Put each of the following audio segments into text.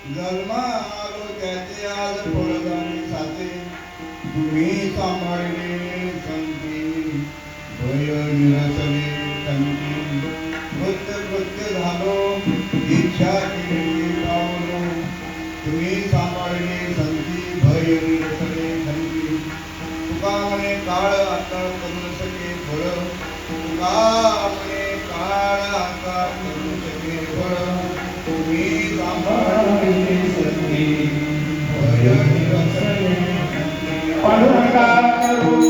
जन्मालो त्याचे आज फळदाणी साचे तुम्ही सांभाळले संती भय निरसले संती कृत्य कृत्य झालो इच्छा केली पावलो तुम्ही सांभाळले संती भय निरसले संती तुका म्हणे काळ आता करू सके फळ तुका म्हणे काळ आता करू सके फळ तुम्ही सांभाळले संती भय निरसले पांडुरंगा करू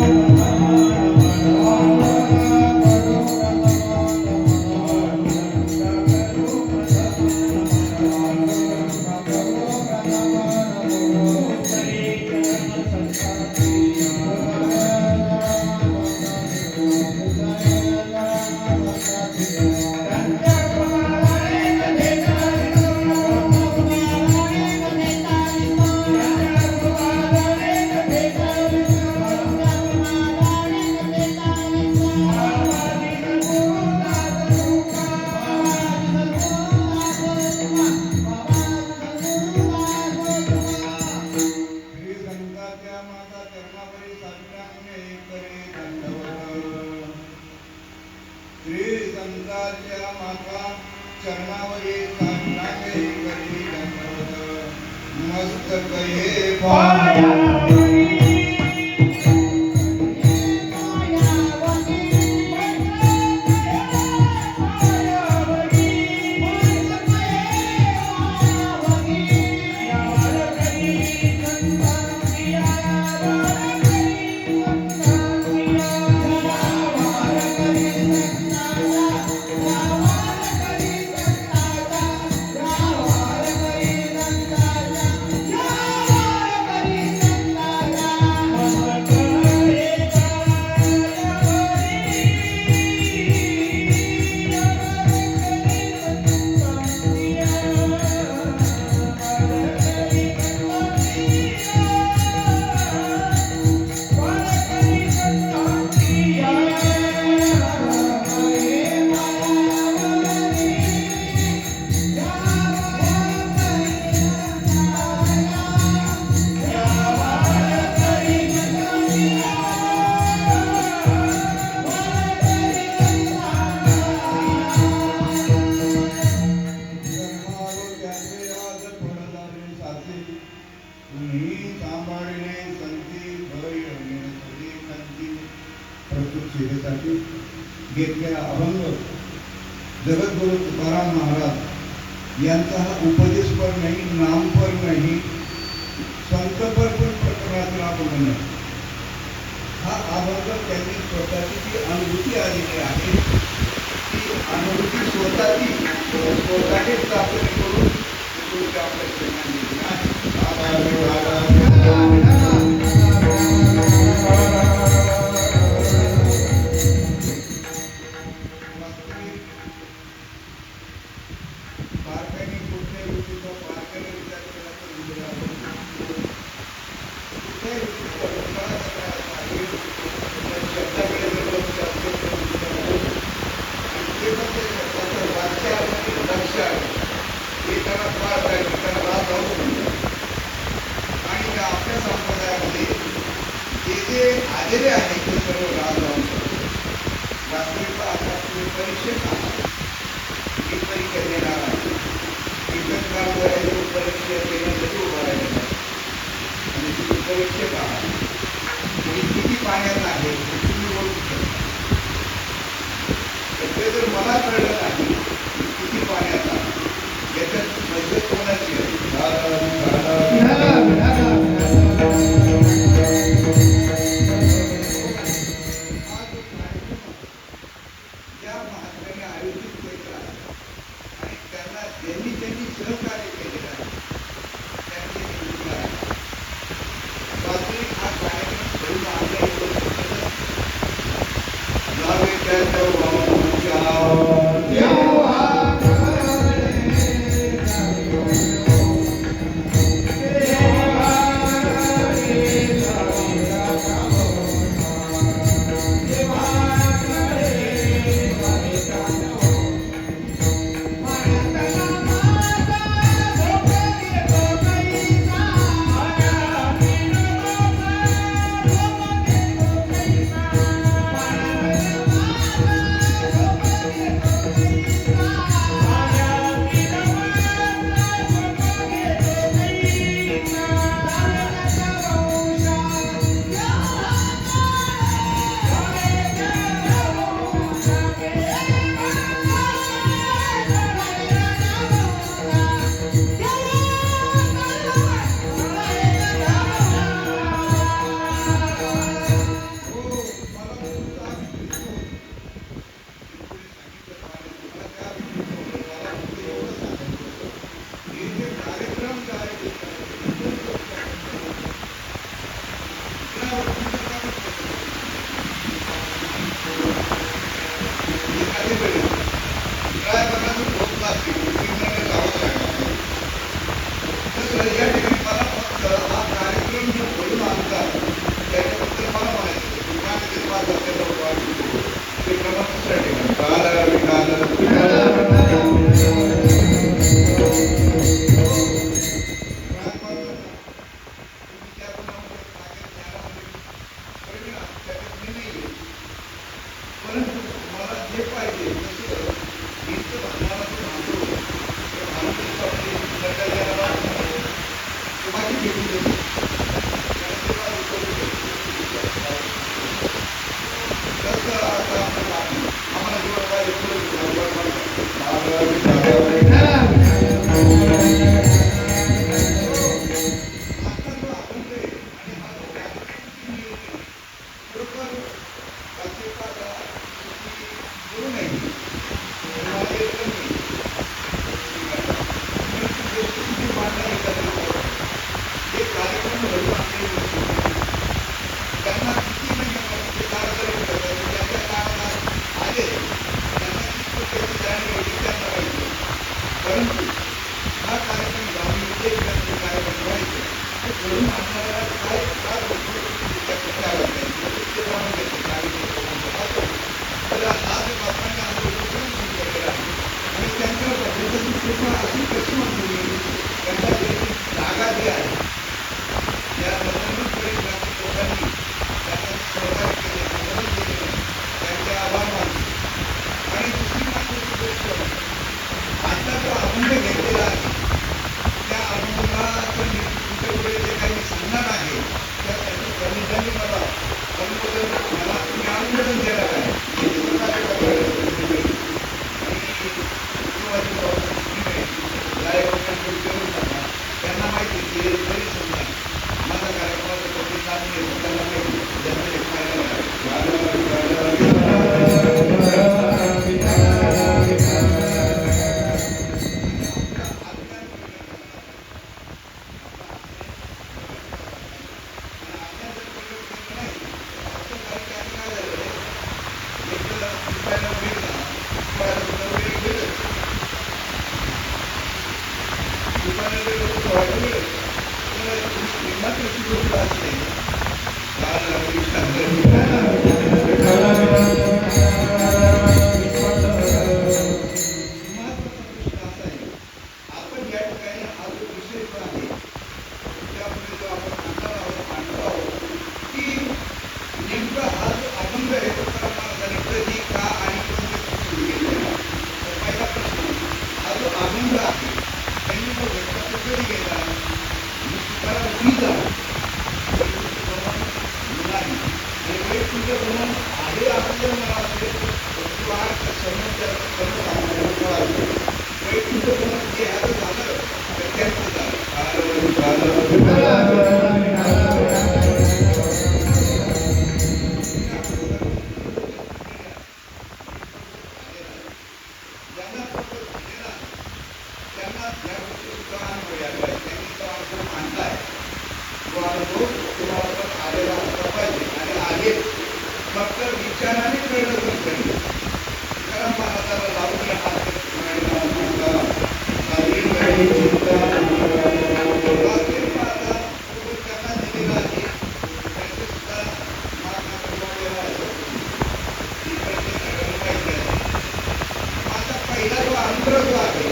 संताच्या माता चरणावरी साष्टांगे करी दंडवत मस्तक हे पायावरी घेतलेला अभंग जगद्गुरु तुकाराम महाराज यांचा हा उपदेश पण नाही, नाम पण नाही, संतपर पण प्रकरणातील अभंग नाही. हा अभंग त्यांनी स्वतःची जी अनुभूती आलेली आहे ती अनुभूती स्वतःची स्थापन करून आलेले आहे ते सर्व राजवंश वास्तविकता आता तुम्ही परीक्षेत आहात. ही परीक्षा देणार आहे. कीर्तनकार जो आहे तो परीक्षा देण्यासाठी उभा राहिलेला आहे आणि तुम्ही परीक्षेत आहात. तुम्ही किती पाण्यात आहे हे तुम्ही ओळखू शकता. ते जर मला कळलं नाही किती पाण्यात आहे याच्यात मदत कोणाची आहे. Yeah. दुकानाकडे लोक वाढवले श्रीमंत अशी गोष्ट असते आपण या ठिकाणी हा जो विषय जो आहे त्यामध्ये जो आपण मांडतो आहोत की नेमका हा जो अभंग आहे तो परमार्थाने कधी का आणि सुरू केलेला तर पहिला प्रश्न हा जो अभंग आहे त्यांनी तो व्यक्त कधी केला नाही आणि वैकुंठ भ्रमण आहे आपल्या मनामध्ये वैकुंठ भ्रमण जे ह्याचं झालं तर त्यांचं ज्यांना या गोष्टीचा अनुभव यायला त्यांनी तो अनुभव मांडलाय तो अनुभव तुम्हाला पण आलेला असला पाहिजे आणि आले फक्त विचाराने कळलं तर पाहिजे कारण महाराजाला लावून या पहिला जो अनुग्रह जो आहे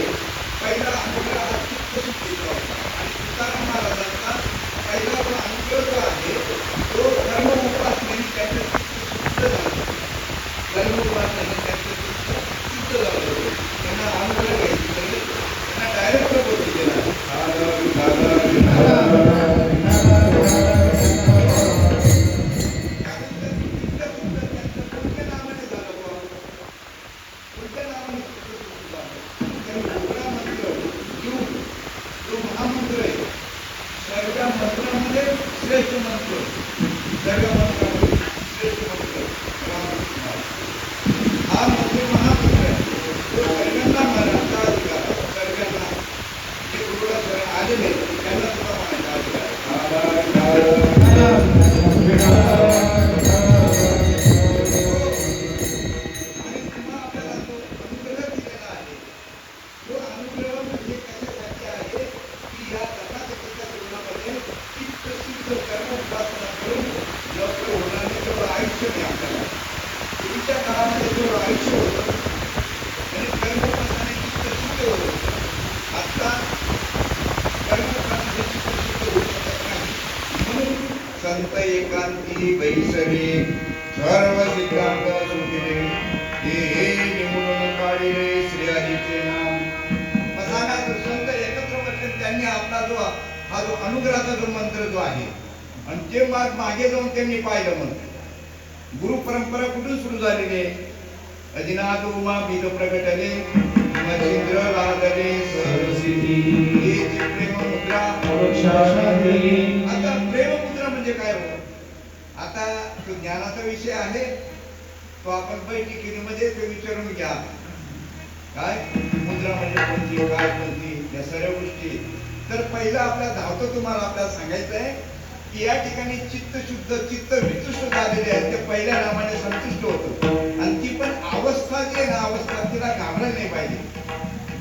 पहिला अनुग्रह हा चित्तशुद्धीचा होता आणि तुकाराम महाराजांचा पहिला जो अनुग्रह जो आहे तो धर्म उपासनेने त्यांचं चित्त शुद्ध झालं धर्म उपासनेने त्यांचं चित्त शुद्ध झालं त्यांना अनुग्रह घ्यायची त्यांना डायरेक्ट बोलू दिला श्रेष्ठ मंत्र सर्व मंत्रामध्ये श्रेष्ठ मंत्र हा मंत्र महामंत्र आहे तो सर्वांना मानण्याचा अधिकार सर्वांना जे गुरुला शरण आलेले त्यांना सुद्धा मानण्याचा अधिकार आणि पुन्हा आपल्याला जो अनुग्रह दिलेला आहे तो अनुग्रह म्हणजे कशासाठी आहे की या तथागताच्या जीवनामध्ये चित्त शुद्ध कर्म उपासना करून लवकर होणारे जेवढं आयुष्य नाही आपल्याला पूर्वीच्या काळामध्ये जेवढं आयुष्य होतं आणि कर्मोपासनाने चित्त शुद्ध होतं आता कर्मोपासनाने चित्त शुद्ध होऊ शकत नाही म्हणून संत एकांती बैसरे सर्व सिद्धांत सुटिले हे निवडून काढिले श्री हरीचे नाम सांगा संत एकत्र बसले त्यांनी आपला जो हा जो अनुग्रहाचा जो मंत्र जो आहे आणि ते मागे जाऊन त्यांनी पाहिलं मंत्र गुरु परंपरा कुठून सुरू झालेली आहे अधिनाथ उमा बीज प्रगटले मच्छिंद्र लादले सरसिद्धी प्रेम मुद्रा आता प्रेम मुद्रा म्हणजे काय हो आता तो ज्ञानाचा विषय आहे तो आपण बैठकीमध्ये ते विचारून घ्या काय मुद्रा म्हणजे कोणती काय कोणती या सर्व गोष्टी तर पहिलं आपल्या धावतं तुम्हाला आपल्याला सांगायचं आहे की या ठिकाणी चित्त शुद्ध चित्त वितुष्ट झालेले आहे ते पहिल्या नामाने संतुष्ट होतं आणि ती पण अवस्था जी आहे ना अवस्था तिला घाबरायला नाही पाहिजे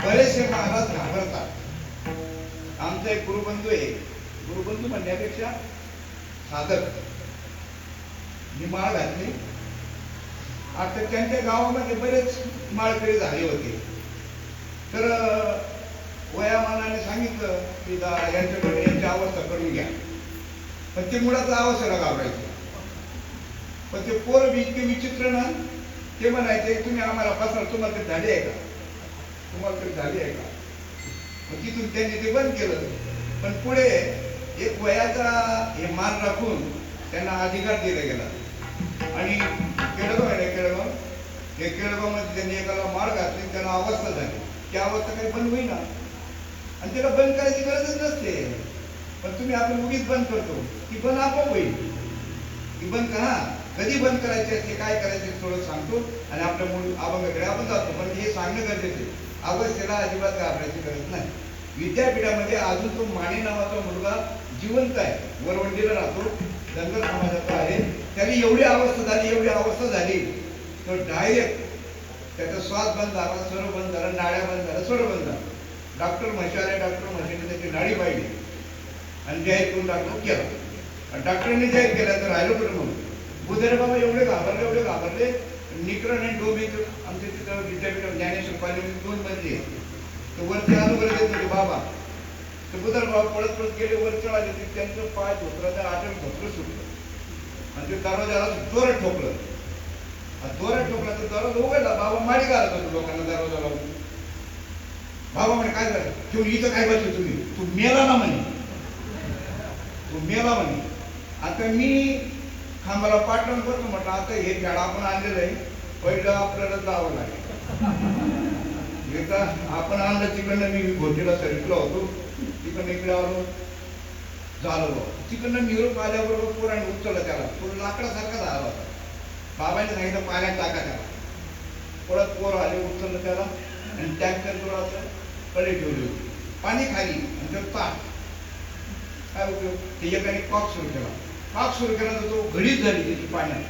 बरेचसे महाराज घाबरतात आमचा एक गुरुबंधू आहे गुरुबंधू म्हणण्यापेक्षा साधक मी माळ घातली आता त्यांच्या गावामध्ये बरेच माळकरी झाले होते तर वयामानाने सांगितलं की यांच्याकडे यांची अवस्था करून घ्या पण ते मुळाचा अवस्थेला घाबरायचे पण ते पोर बी इतके विचित्र ना ते म्हणायचे तुम्ही आम्हाला पसर तुम्हाला ते झाली आहे का तुम्हाला तरी झाली आहे का मग तिथून त्यांनी ते बंद केलं पण पुढे एक वयाचा हे मान राखून त्यांना अधिकार दिला गेला आणि केळगाव आहे ना केळगाव हे केळगावमध्ये त्यांनी एकाला माळ घातली त्यांना अवस्था झाली ती अवस्था काही बंद होईना आणि त्याला बंद करायची गरजच नसते पण तुम्ही आपण उगीच बंद करतो ती बंद आपोआप होईल ती बंद करा कधी बंद करायची असते काय करायचे थोडं सांगतो आणि आपल्या मूळ अभंगाकडे आपण जातो पण हे सांगणं गरजेचे अवस्थेला अजिबात घाबरायची गरज नाही विद्यापीठामध्ये अजून तो माने नावाचा मुलगा जिवंत आहे वरवंडीला राहतो धनगर समाजाचा आहे त्याने एवढी अवस्था झाली तर डायरेक्ट त्याचा श्वास बंद झाला सर्व बंद झाला नाड्या बंद झाला सर्व बंद झालं डॉक्टर म्हशी नाडी पाहिली आणि जाहीर करून टाकलं केलं. डॉक्टरांनी जाहीर केलं तर राहिलो कुठं म्हणून. बुधरे बाबा एवढे घाबरले. निकरण आणि डोबी आमच्या तिथं विद्यापीठ ज्ञानेश्वर कॉलेजमध्ये 2 मजली आहे. तर वरती आलो बरं येत होते बाबा. तर बुधर बाबा पळत गेले वरती आले की त्यांचं पाय धोकलं तर आठवण धोकलं सुटलं आणि ते दरवाजाला जोरात ठोकलं. जोरात ठोकला तर दरवाजा उघडला. बाबा माडी घालत होतो लोकांना दरवाजा लावून. बाबा म्हणे काय झालं? तू इथं काय बसले तुम्ही? तू मेला ना म्हणे. तू मेला म्हणे. आता मी खांबाला पाठवून करतो म्हटलं आता हे खेळ आपण आणलेलं आहे, पहिलं आपल्याला जावं लागेल. एकदा आपण आणलं तिकडनं मी घोटीला सरकलो होतो. तिकडनं इकडे आलो झालं. तिकडनं निरोप आल्याबरोबर पोराने उचललं त्याला. तो लाकडासारखा झाला होता. बाबांनी सांगितलं पाण्यात टाका त्याला. परत पोर आले उचललं त्याला आणि टँकर असं कडे ठेवली होती. पाणी खाली आणि तो ताट. काय उपयोग? ते एकाने कॉक सुरू केला. कॉक सुरू केला तर तो घडीच झाली त्याची पाण्यात.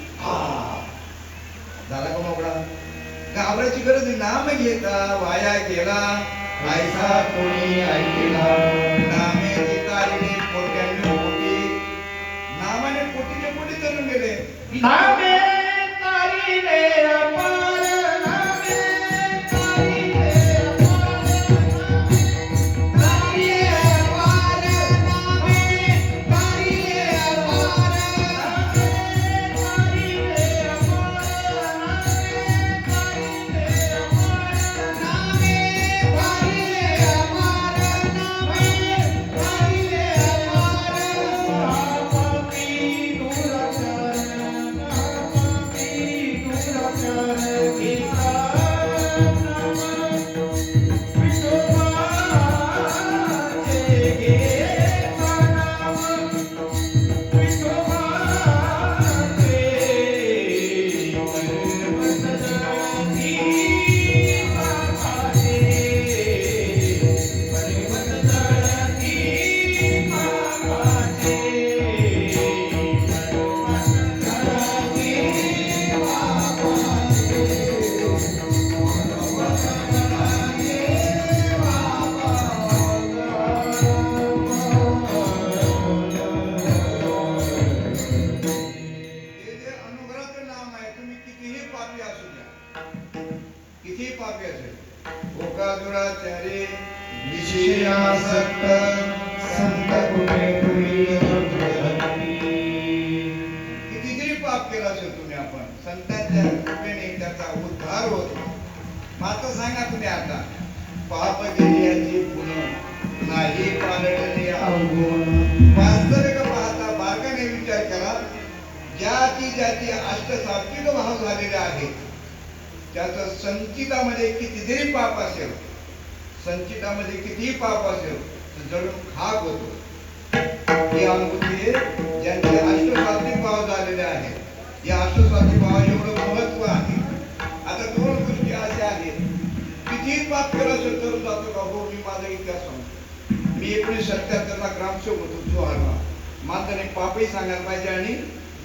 झाला का मोकळा? घाबरायची गरज नाही. नाम घेता वाया गेला ऐसा कोणी ऐकेला. नामे चितारिले कोट्याने कोटी. नामाने कोटीचे कोटी तरुण गेले. नामे तारिले अपार, नामे तारिले अपार, तारिले अपार, नामे तारिले अपार, नामे तारिले अपार, नामे तारिले अपार, नामे तारिले अपार, नामे तारिले अपार. आपकी दुराचार कितीतरी पाप केला असेल तुम्ही आपण संतांच्या कृपेने त्याचा उद्धार होतो. मात्र सांगा तुम्ही आता पाप केल्याची पुन्हा नाही पालटले अवगुण. वास्तविक पाहता बारकाने विचार करा. ज्याची अष्टसात्विक भाव झालेले आहेत त्याचं संचितामध्ये कितीतरी पाप असेल, संचितामध्ये कितीही पाप असेल तर जळून खाक होतो. ही अनुभूती ज्यांचे अष्टसात्विक भाव झालेले आहेत. या अष्टसात्विक भाव एवढं महत्व आहे. आता 2 गोष्टी अशा आहेत. कितीही पाप केलं असेल तर जातो का? हो, मी माझा इतिहास सांगतो. मी 1977ला ग्रामसेवक होतो जोहारला. माणसाने पापही सांगायला पाहिजे आणि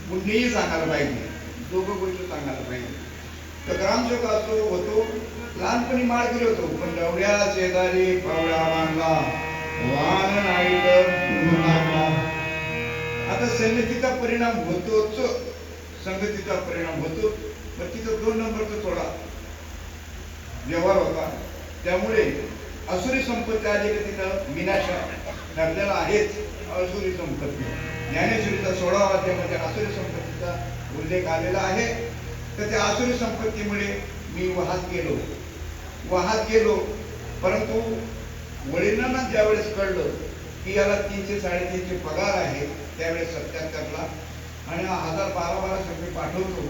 पुण्यही सांगायला पाहिजे. दोघं गोष्टी सांगायला पाहिजे. तर ग्रामसेवक असतो होतो. लहानपणी माळ गेलो होतो. पण डवड्या शेजारी पावडा बांधला वाहन नाही तर आता संगतीचा परिणाम होतोच. संगतीचा परिणाम होतो. पण तिथं 2 नंबरचा थोडा व्यवहार होता. त्यामुळे असुरी संपत्ती आली की तिथं विनाश ठरलेला आहेच. असुरी संपत्ती ज्ञानेश्वरीचा 16व्या अध्यायामध्ये असुरी संपत्तीचा उल्लेख आलेला आहे. तर त्या असुरी संपत्तीमुळे मी वाहत गेलो. परंतु वडिलांना ज्यावेळेस कळलं की याला 300-350 पगार आहे त्यावेळेस 77ला आणि 1000-1200 रुपये पाठवतो.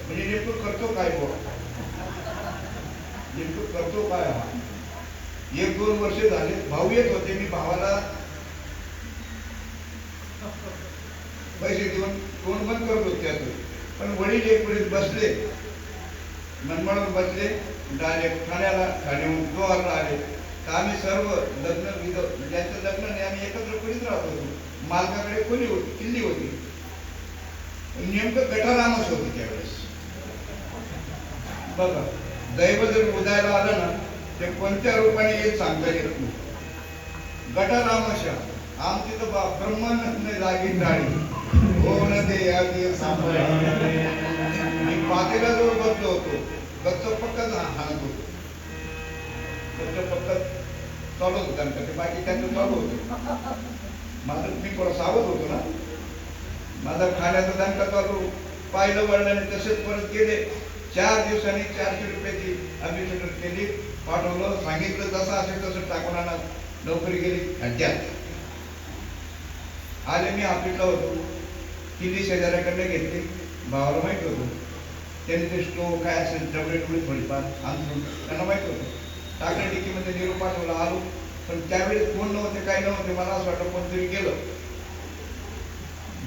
म्हणजे नेमकं करतो काय? नेमकं करतो काय? 1-2 वर्ष झाले. भाऊ येत होते. मी भावाला पैसे देऊन तोंड बंद करत होते त्यातून. पण वडील एक वेळेस बसले, मनमाडून बसले. डायरेक्ट ठाण्याहून जोहारला आले. तर आम्ही सर्व लग्न ज्यांचं लग्न नाही आम्ही एकत्र करीत राहत होतो. मालकाकडे खोली होती, किल्ली होती. नेमकं गटारामच होती त्यावेळेस. बघा, दैव जर उदायला आलं ना ते कोणत्या रूपाने येत सांगता येत नाही. गटारामशा आमची तर ब्रह्मांड जागी डाळी हो न ते आधी मी पातेला जवळ बसलो होतो गच्च पक्कच हाणत होतो गच्च पक्कच चालू होतं त्यांचं बाकी त्यांचं चालू होतं माझं मी थोडं सावध होतो ना माझा खाण्याचा दणका चालू पाहिलं वडिलांनी तसेच परत गेले 4 दिवसांनी 400 रुपयाची ॲडमिशन केली पाठवलं सांगितलं जसं असेल तसं टाकून आणा नोकरी गेली खड्ड्यात आले मी ऑफिसला होतो किल्ली शेजाऱ्याकडे घेतली भावाला माहित होतं त्यांनी ते स्टोव काय असेल डबडे थोडीफार आणून त्यांना माहित होतं टाकल्या डिकीमध्ये निरोप पाठवला आलो पण त्यावेळेस कोण नव्हते काय नव्हते मला असं वाटतं कोणतरी गेलं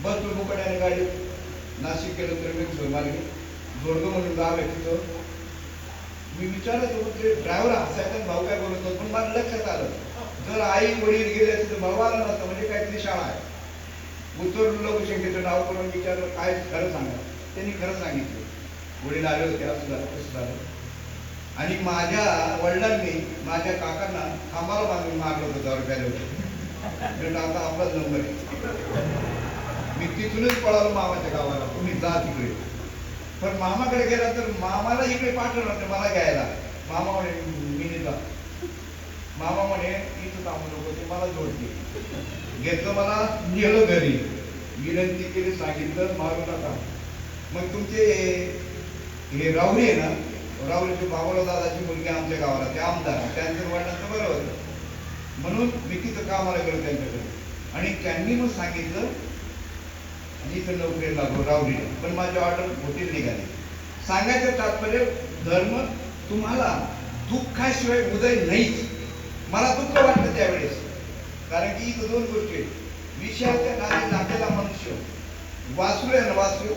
बस मुकड्याने गाडी नाशिक गेलो तर मी मार्गे जोडतो म्हणून गाव आहे तिथं मी विचारत होतो ते ड्रायव्हर हसायचा भाऊ काय बोलत होतो पण मला लक्षात आलं जर आई वडील गेले असते तर भाऊ आला नसता म्हणजे काहीतरी शाळा आहे उतरलो शंकेचं नाव करून विचारलं काय खरं सांगा त्यांनी खरं सांगितलं वडील आले होते असं झालं कसं झालं आणि माझ्या वडिलांनी माझ्या काकांना खांबाला बांधून मारलं होतं 10 रुपयाला होतं आता आपलाच नंबर आहे मी तिथूनच पळालो मामाच्या गावाला तुम्ही जा तिकडे पण मामाकडे गेला तर मामाला इकडे पाठवलं होतं मला घ्यायला मामा म्हणे मी जा मामा म्हणे इथं थांबू नको ते मला जोडते घेतलं मला नेलं घरी विनंती केली सांगितलं मारू नका मग तुमचे हे राहुरी आहे ना राहुरीचे बाबूराव दादाची मुलगी आमच्या गावाला ते आमदार त्यांचं वडिलांचं बरं होतं म्हणून मी तिथं कामाला गेलो त्यांच्याकडे आणि त्यांनी मग सांगितलं आणि इथं नोकरी लागलो राहुरीला पण माझी ऑर्डर होतील निघाली सांगायचं तात्पर्य धर्म तुम्हाला दुःखाशिवाय उदय नाहीच मला दुःख वाटलं त्यावेळेस कारण की इथं 2 गोष्टी आहेत विषयाच्या नादी लागलेला मनुष्य वासरू आहे ना वासरू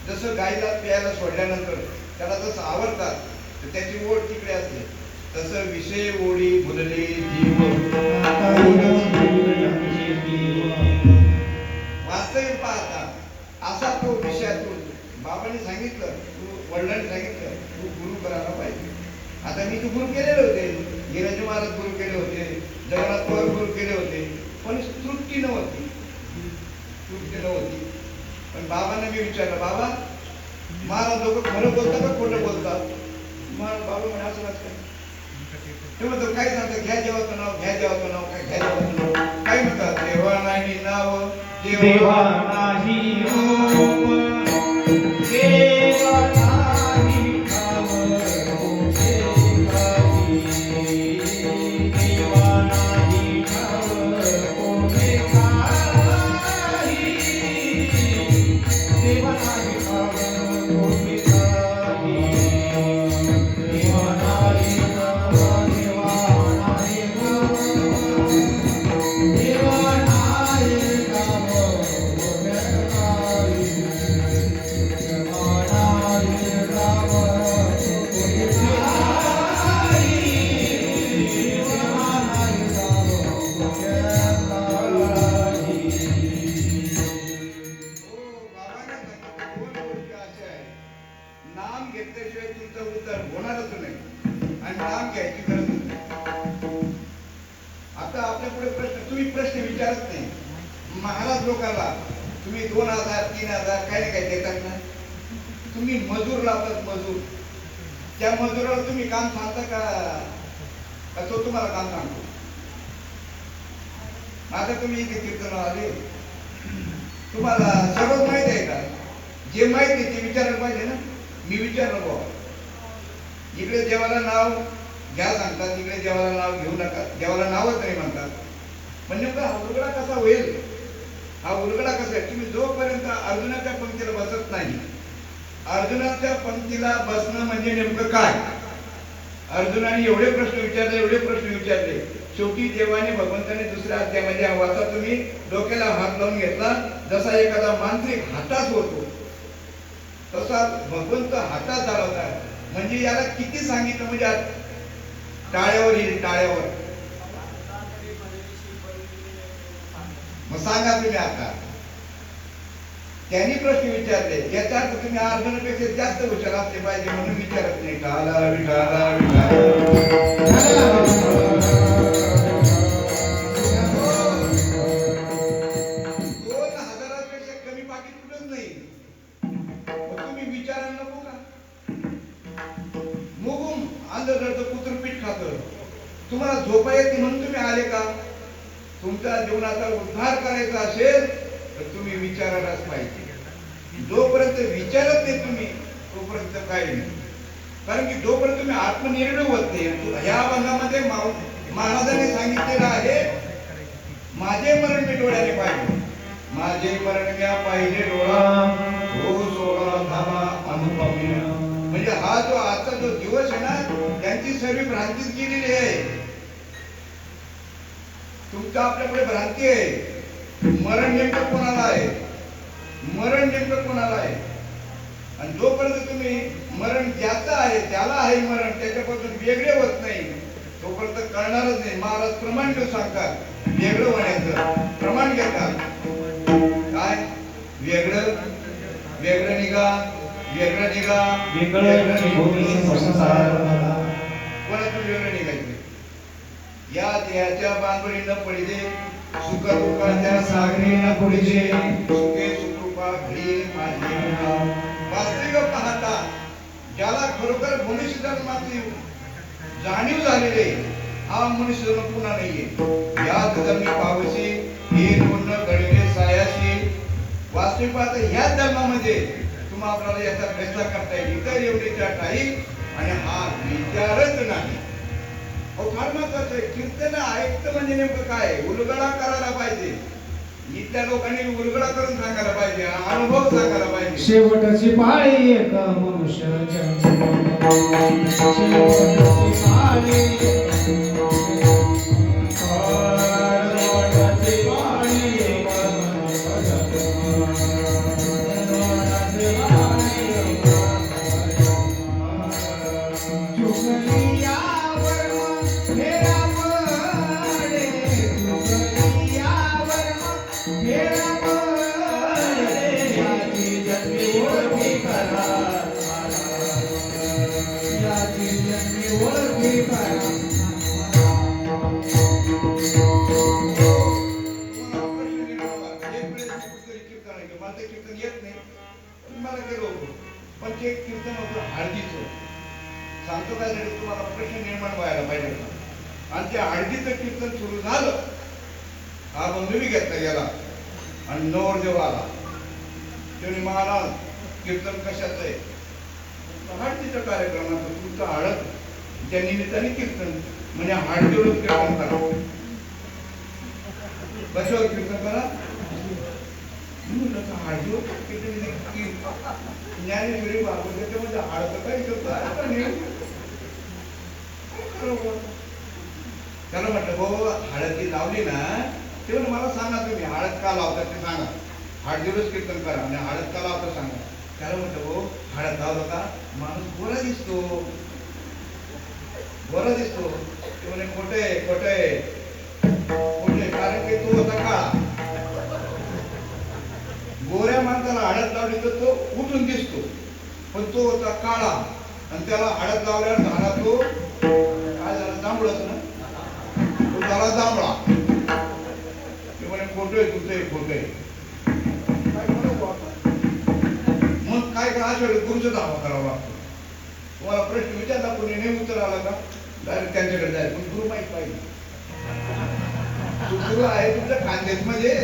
जसं गाईला प्यायला सोडल्यानंतर त्याला जसं आवडतात तर त्याची ओढ तिकडे असते तसं विषय ओढी भुलले जीव वास्तविक पाहता असा तो विषयातून बाबांनी सांगितलं तू वडिलांनी सांगितलं तू गुरु करायला पाहिजे आता मी तू गुरु केलेले होते गिराजी महाराज गुरु केले होते जगन्नाथ पवार गुरु केले होते पण तृप्ती नव्हती पण बाबांना मी विचारलं बाबा महाराज लोक खरं बोलतात का खोटं बोलतात बाबा म्हणे असं नसतं तेव्हा तर काय सांगतात घ्या देवाचं नाव घ्या देवाचं नाव काय घ्या देवाचं नाव काय म्हणतात देवा नाही नाव देवा नाही रूप देवा नाही नाव देवा नाही नाव कोणी काही देवा नाही नाव कोणी काही देवा नाही नाव देवा नाही नाव देवा नाही नाम घेतल्याशिवाय तुमचा उद्धार होणारच नाही आणि नाम घ्यायची गरज नाही आता आपल्या पुढे तुम्ही प्रश्न विचारत नाही महाराज लोकांना तुम्ही 2000 3000 काय नाही काय देतात ना तुम्ही मजूर लावतात मजूर त्या मजुराला तुम्ही काम सांगता का तो तुम्हाला काम सांगतो आता तुम्ही इथे कीर्तन आले तुम्हाला सर्व माहित आहे का जे माहित आहे ते विचारायला पाहिजे ना मी विचारलं बाबा इकडे देवाला नाव घ्या सांगतात इकडे देवाला नाव घेऊ नका देवाला नावच नाही म्हणतात म्हणजे नेमका हा उलगडा कसा होईल हा उलगडा कसा आहे तुम्ही जोपर्यंत अर्जुनाच्या पंक्तीला बसत नाही अर्जुनाच्या पंक्तीला बसणं म्हणजे नेमकं काय अर्जुनाने एवढे प्रश्न विचारले शेवटी देवाने भगवंताने दुसऱ्या अध्यायामध्ये वाचा तुम्ही डोक्याला हात लावून घेतला जसा एखादा मांत्रिक हातात होतो तसा भगवंत हातात चालवतात म्हणजे याला किती सांगितलं म्हणजे टाळ्यावर येईल टाळ्यावर मग सांगा तुम्ही आता त्यांनी प्रश्न विचारले याचा अर्थ तुम्ही अर्जुनापेक्षा जास्त हुशार असले पाहिजे म्हणून विचारत नाही टाळा विठाला विठाला तुमचा जीवनाचा उद्धार करायचा असेल तर तुम्ही विचारायलाच पाहिजे. जोपर्यंत विचारत नाही तुम्ही तोपर्यंत काही नाही. कारण की जोपर्यंत तुम्ही आत्मनिर्णय होत नाही. या भागामध्ये महाराजांनी सांगितलेलं आहे, माझे मरण मी डोळ्याने पाहिले, माझे मरण म्या पाहिले डोळा, हो सोळा धामा अनुभवी. म्हणजे हा जो आजचा जो दिवस आहे ना, त्यांची सर्व भ्रांतीच गेलेली आहे. तुमचा आपल्याकडे भ्रांती आहे. मरण नेमकं कोणाला आहे, मरण नेमकं कोणाला आहे. आणि जोपर्यंत तुम्ही मरण ज्याचं आहे त्याला आहे मरण, त्याच्यापासून वेगळे होत नाही तोपर्यंत कळणारच नाही. महाराज प्रमाण घेऊन सांगतात, वेगळं होण्याचं प्रमाण घेतात. काय वेगळं वेगळं निघा, वेगळं निघा, वेगळं निघून संसार मला. कोणातून वेगळं निघायचं. या देहाच्या बांधणी न पडिजे, सुख दुःखाच्या सागरी न पडिजे, सुखे सुखरूपा घडी माझी. वास्तविक पाहता ज्याला खरोखर मनुष्य जन्माची जाणीव झालेली हा मनुष्य जन्म पुन्हा नाहीये. याच जन्मी पावशी हे पूर्ण घडले सायाशी. वास्तविक पाहता ह्याच जन्मामध्ये तुम्हाला आपल्याला याचा फैसला करता येईल. इतर एवढीच्या काही आणि हा विचारच नाही. फार महत्वाचं आहे. कीर्तन ऐकतं म्हणजे नेमकं काय, उलगडा करायला पाहिजे. इथल्या लोकांनी उलगडा करून सांगायला पाहिजे, अनुभव सांगायला पाहिजे. शेवटची पाळी एक मनुष्य जन्म, शेवटची पाळी पण ते कीर्तन होतं हळदीचं. सांगतो काय झालं तुम्हाला प्रश्न निर्माण व्हायला पाहिजे. आणि ते हळदीचं कीर्तन सुरू झालं. हा बंधू मी घेतला गेला आणि नवरदेव आला. त्याने महाराज कीर्तन कशाचं आहे, हळदीच्या कार्यक्रमाचं. तुमचं हळद त्या निमित्ताने कीर्तन म्हणजे हळदीवरच कीर्तन करा. कशावर कीर्तन करा, हळदीवर ज्ञानेश्वरी बाबू त्याच्यामध्ये हळद काही त्याला म्हटलं भाऊ हळदी लावली ना, ते मला सांगा तुम्ही हळद का लावतात ते सांगा. हळदीवरच कीर्तन करा आणि हळद का लावता सांगा. त्याला म्हटलं भाऊ हळद लावलं का माणूस गोरा दिसतो, गोरा दिसतो. ते म्हणे खोटे खोटे खोटे, कारण की तो होता काळा. गोऱ्या माणसाला हळद लावली तर तो उठून दिसतो, पण तो होता काळा आणि त्याला हळद लावल्यावर झाला तो काय झाला, जांभळाच ना, तो झाला जांभळा. ते म्हणे खोटं आहे तुमचं, हे खोटं आहे. मग काय करा, अशा वेळी गुरुचा दावा करावा लागतो. तुम्हाला प्रश्न विचारला कोणी नाही उत्तर आला का डायरेक्ट त्यांच्याकडे जायचं. पण गुरु माहित पाहिजे, गुरु आहे तुमच्या खानदेश मध्ये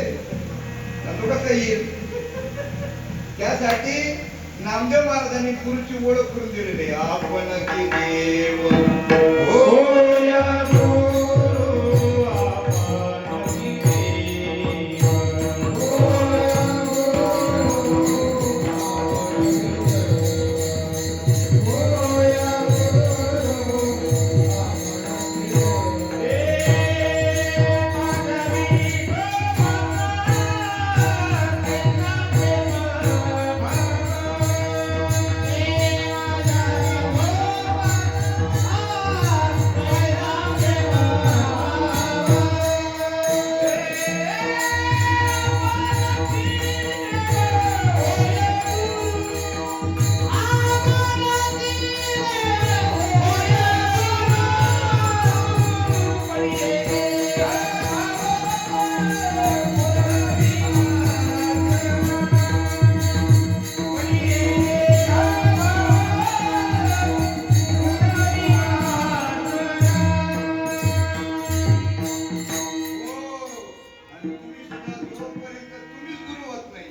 तो कसं येईल. त्यासाठी नामदेव महाराजांनी गुरुची ओळख करून दिलेली. आपण की देव तुम्ही सुद्धा जोपर्यंत तुम्हीच गुरु होत नाही.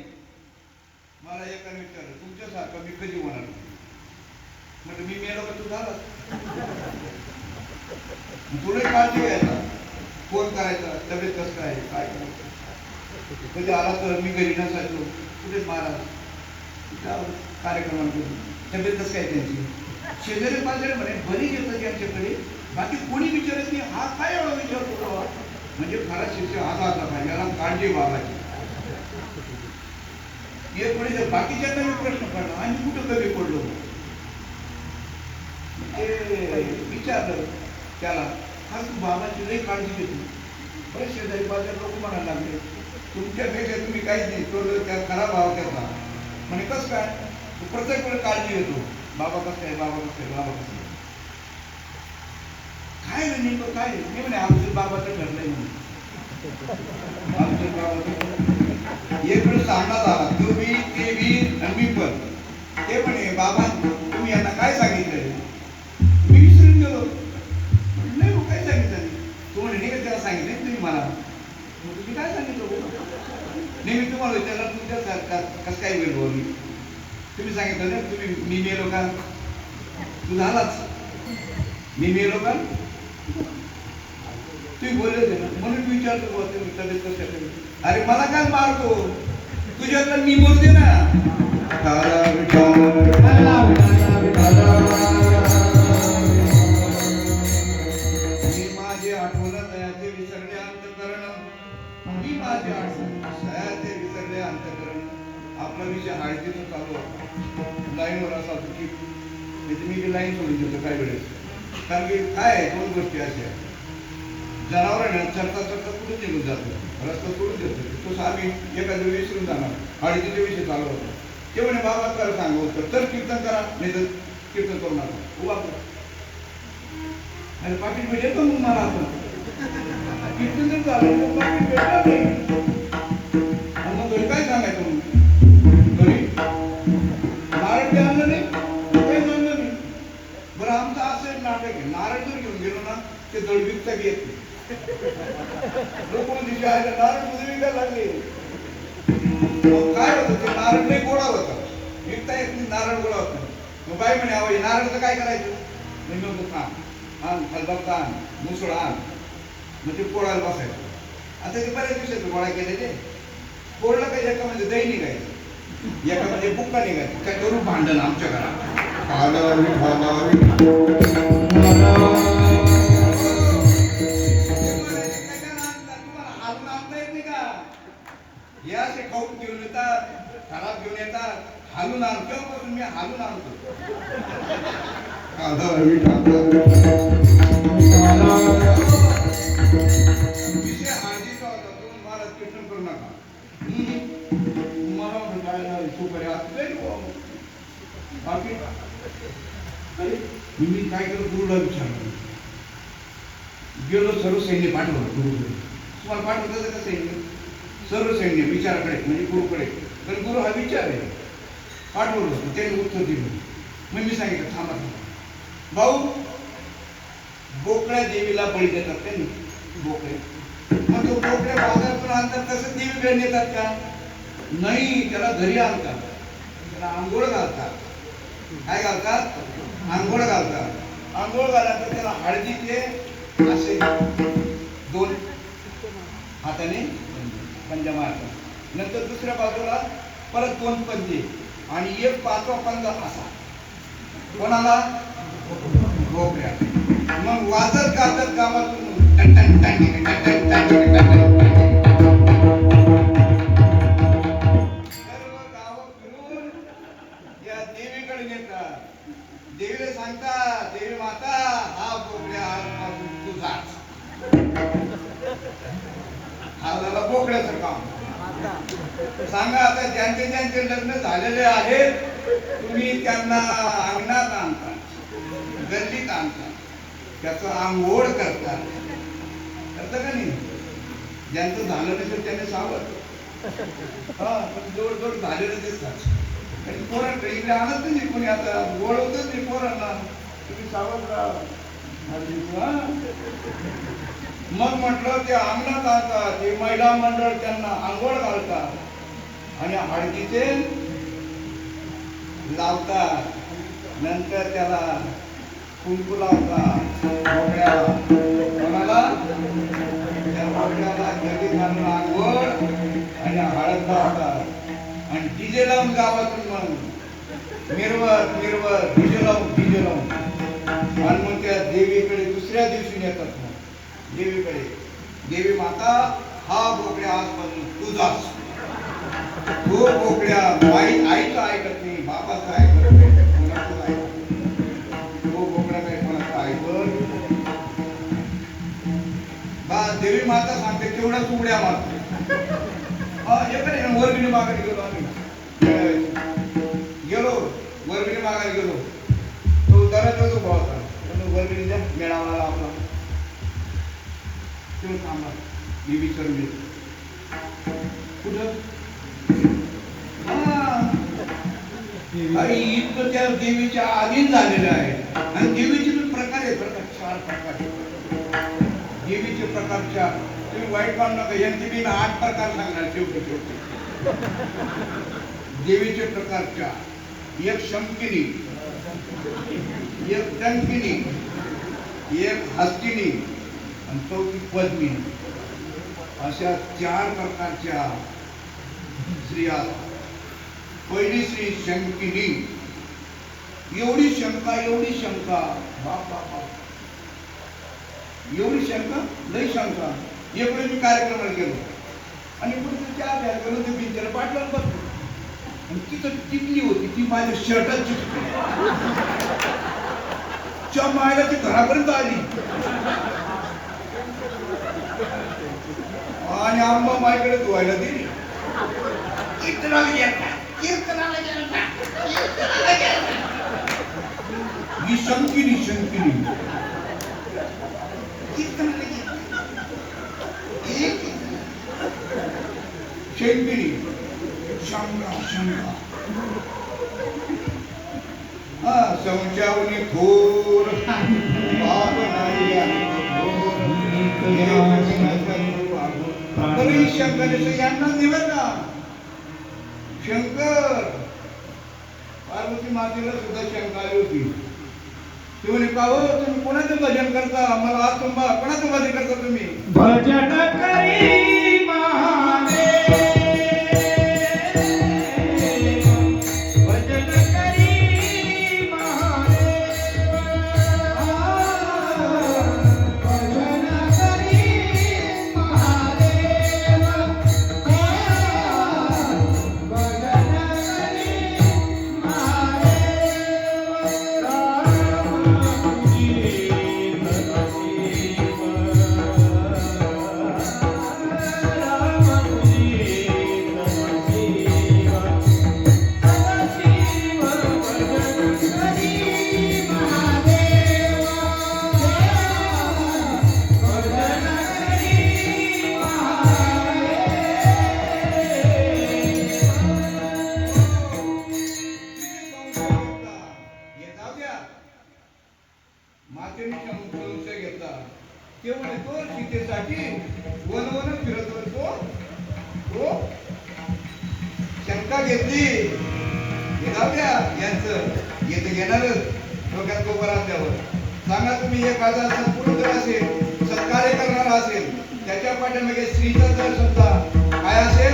मला एकाने विचारलं तुमच्यासारखं मी कधी होणार नाही. म्हटलं मी मेलो का तू झाला. पुढे काळजी घ्यायचा, फोन करायचा, तब्येत कसं आहे काय करायचं. कधी आला तर मी घरी नसायचो, कुठेच महाराज कार्यक्रमांकडे तब्येत कसं काय त्यांची. शेजारी पाजारी म्हणे बरी येतं त्यांच्याकडे, बाकी कोणी विचारत नाही. हा काय एवढा विचारतो म्हणजे खरा शिष्य हाता पाहिजे, याला काळजी बाबाची. एक म्हणजे बाकीच्यांना मी प्रश्न पडला आणि कुठं कमी पडलो. ते विचारलं त्याला, हा तू बाबाची लई काळजी घेतो. बरेच शेजारी पाजारी लोक म्हणायला लागले तुमच्यापेक्षा तुम्ही काहीच नाही. तो त्या खरा भाव त्याचा म्हणे कसं काय, तू प्रत्येक वेळेस काळजी घेतो. बाबा कसं आहे, बाबा कसं आहे, बाबा कसं आहे. काय नेमकं काय मी म्हणे आमचं बाबाचं ठरलंय म्हणून. आमचं बाबाचं एक वेळ सांगण्यात आला तुम्ही ते वीर आणि मी पण. ते म्हणे बाबा तुम्ही यांना काय सांगितलंय. मी विसरून गेलो. नाही हो काय सांगितलं. तू म्हणे नाही का त्याला सांगितलं तुम्ही मला. तुम्ही काय सांगितलं. नाही मी तुम्हाला विचारलं तुमच्या कसं काय वेळ बोलली. तुम्ही सांगितलं ना तुम्ही मी मेलो का. तू झालाच मी मेलो का. तुम्ही बोलले होते ना म्हणून विचारतो बोलते तब्येत कशाकडे. अरे मला काय मारतो तुझ्याकडे मी बोलते ना. मी माझे आठवण दयाचे विसरले अंतःकरण. मी माझे आठवण दयाचे विसरले अंतःकरण. आपला विषय हळदीचा चालू होता. लाईनवर असा होतो की मी लाईन सोडून देतो काही वेळेस. कारण की काय आहे दोन गोष्टी अशा. जनावर चरता चरता कुठे निघून जातो, रस्ता सोडून देतो. तो आम्ही एखाद्या विसरून जाणार. हळदीचा विषय चालू होता. ते म्हणे बाबा कर सांगू तर कीर्तन करा नाही तर कीर्तन करू नका. उभा करा आणि पाकिट भेटेल का मग मला आपण कीर्तन जर झालं तर पाकिट भेटणार नाही. आणि मग घरी काय सांगायचं मग घरी नारळ ते आणलं नाही काही आणलं नाही. बरं आमचं असं एक नाटक आहे. नारळ जर घेऊन गेलो ना ते दळविकता येत नाही. लोक म्हणजे नारळ मध्ये विकायला लागले. काय होतं ते नारळ नाही गोडा होता. विकता येत नाही नारळ गोडा होता. मग बाई म्हणे अहो नारळचं काय करायचं. मी म्हणतो आण खलबत्ता आण मुसळ आण म्हणजे पोळायला बसायचं. आता ते बऱ्याच दिवसाचं गोळा केले ते पोळलं काही एका म्हणजे दही निघायचं एका म्हणजे बुक्का निघायचं. काय करू भांडण आमच्या घरात. या असे खाऊन घेऊन येतात, खराब घेऊन येतात, हालून आणतो. तेव्हापासून मी हालून आणतो. विषय हळदीचा होता. तुम्ही महाराज कीर्तन करू नका. मला काय सुपारी असते बाकी मी काय केलं गुरुला विचारलं. गेलो सर्व सैन्य पाठवलं गुरुकडे. तुम्हाला पाठवतं का सैन्य सर्व सैन्य विचाराकडे म्हणजे गुरुकडे. पण गुरु हा विचार आहे. पाठवलं त्यांनी उत्तर दिलं. मग मी सांगितलं थांबा थांबा भाऊ बोकड्या देवीला बळी देतात त्यांनी बोकडे. मग तो बोकड्या बाजारातून आणतात तसं देवी भेट देतात का. नाही त्याला घरी आणतात. त्याला आंघोळ घालतात. काय घालतात आंघोळ घालतात. आंघोळ घालतात त्याला हळदीचे असे दोन हाताने पंजा मारतात. नंतर दुसऱ्या बाजूला परत दोन पंजे आणि एक पाचवा पंजा असा कोणाला बोकड्या. मग वाजत गाजत गावातून सर्व गाव फिरून या देवीकडे नेतात. देवीला सांगतात देवी माता हा बोकड्या आजपासून तुझाच. हा झाला बोकड्याचं काम. सांगा आता ज्यांचे ज्यांचे लग्न झालेले आहेत तुम्ही त्यांना अंगणात आणता गल्लीत आणता त्याचं आंघोळ करता करता का नाही. ज्यांचं झालं नसेल त्याने सावध. हा पण जवळ झालेलं दिसतात. पोरांकडे इकडे आणत नाही कोणी. आता ओळखतच नाही पोरांना. तुम्ही सावध राहा. मग म्हटलं ते अंगणात आणतात, ते महिला मंडळ त्यांना आंघोळ घालतात आणि हळदीचे लावतात. नंतर त्याला कुंकू लावतात बोकड्याला. कोणाला? त्या बोकड्याला गदी घालून आंघोळ आणि हळद लावतात आणि डीजे लावून गावातून मग मिरवत मिरवत डीजे लावून आणि मग त्या देवीकडे दुसऱ्या दिवशी नेतात. मग देवीकडे, देवी माता हा बोकड्या आजपासून तुझाच. तो बोकड्या आईचं ऐकत नाही, बापाचं ऐकत नाही, कोणाचं ऐकत नाही. तो बोकड्या काय कोणाचं ऐकत. देवी माता सांगते तेवढ्याच उड्या मारते. वर्गणी मागायला गेलो आम्ही, वर्गणी मागायला गेलो. तो दरातच उभा होता. वर्गणी द्या, मेळावा आपला. तुम्ही थांबा, मी विचारून येतो. कुठं? आणि इतकं त्या देवीच्या अधीन झालेलं आहे. आणि देवीचे पण प्रकार आहेत बरं का, 4 प्रकार. देवीचे प्रकारच्या तुम्ही वाईट पाहू नका, यांचे मी 8 प्रकार सांगणार शेवटी. देवीचे प्रकारच्या एक शंकिनी, एक टंकिनी, एक हस्तिनी आणि चौथी पद्मिनी. अशा 4 प्रकारच्या स्त्रिया. पहिली स्त्री शंकिनी. एवढी शंका बाप बाप, एवढी शंका, लई शंका. एवढे मी कार्यक्रमाला गेलो आणि पुढे चहा प्यायला गेलो, ते भिंतीला पाठवलं बसलो आणि तिथं टिकली होती, ती माझ्या शर्टात चिटकली. च्या मायला ती घरापर्यंत आली आणि आंबा मायकडे धुवायला दिली. ही शंकिनी शंकिनी शंकिनी शंका संचावनी थोर पाप नाही शंकरेश यांना दिलं का? शंकर पार्वती मातेला सुद्धा शंका आली होती. ती म्हणे का हो, तुम्ही कोणाचं भजन करता? मला आज तुम्हा कोणाचं भजन करता तुम्ही? भजन करी महादेव, भजन करी महादेव, भजन करी महादेव, भजन करी मातेने संशय घेतला. ते म्हणे तो सीतेसाठी वन वन फिरत होतो. तो शंका घेतली. हे जाऊ द्या, यांचं येतं घेणारच डोक्यात गोबर असल्यावर. सांगा तुम्ही एखादा सत्पुरुष असेल, सत्कार्य करणारा असेल, त्याच्या पाठीमागे स्त्रीचा जर समजा काय असेल,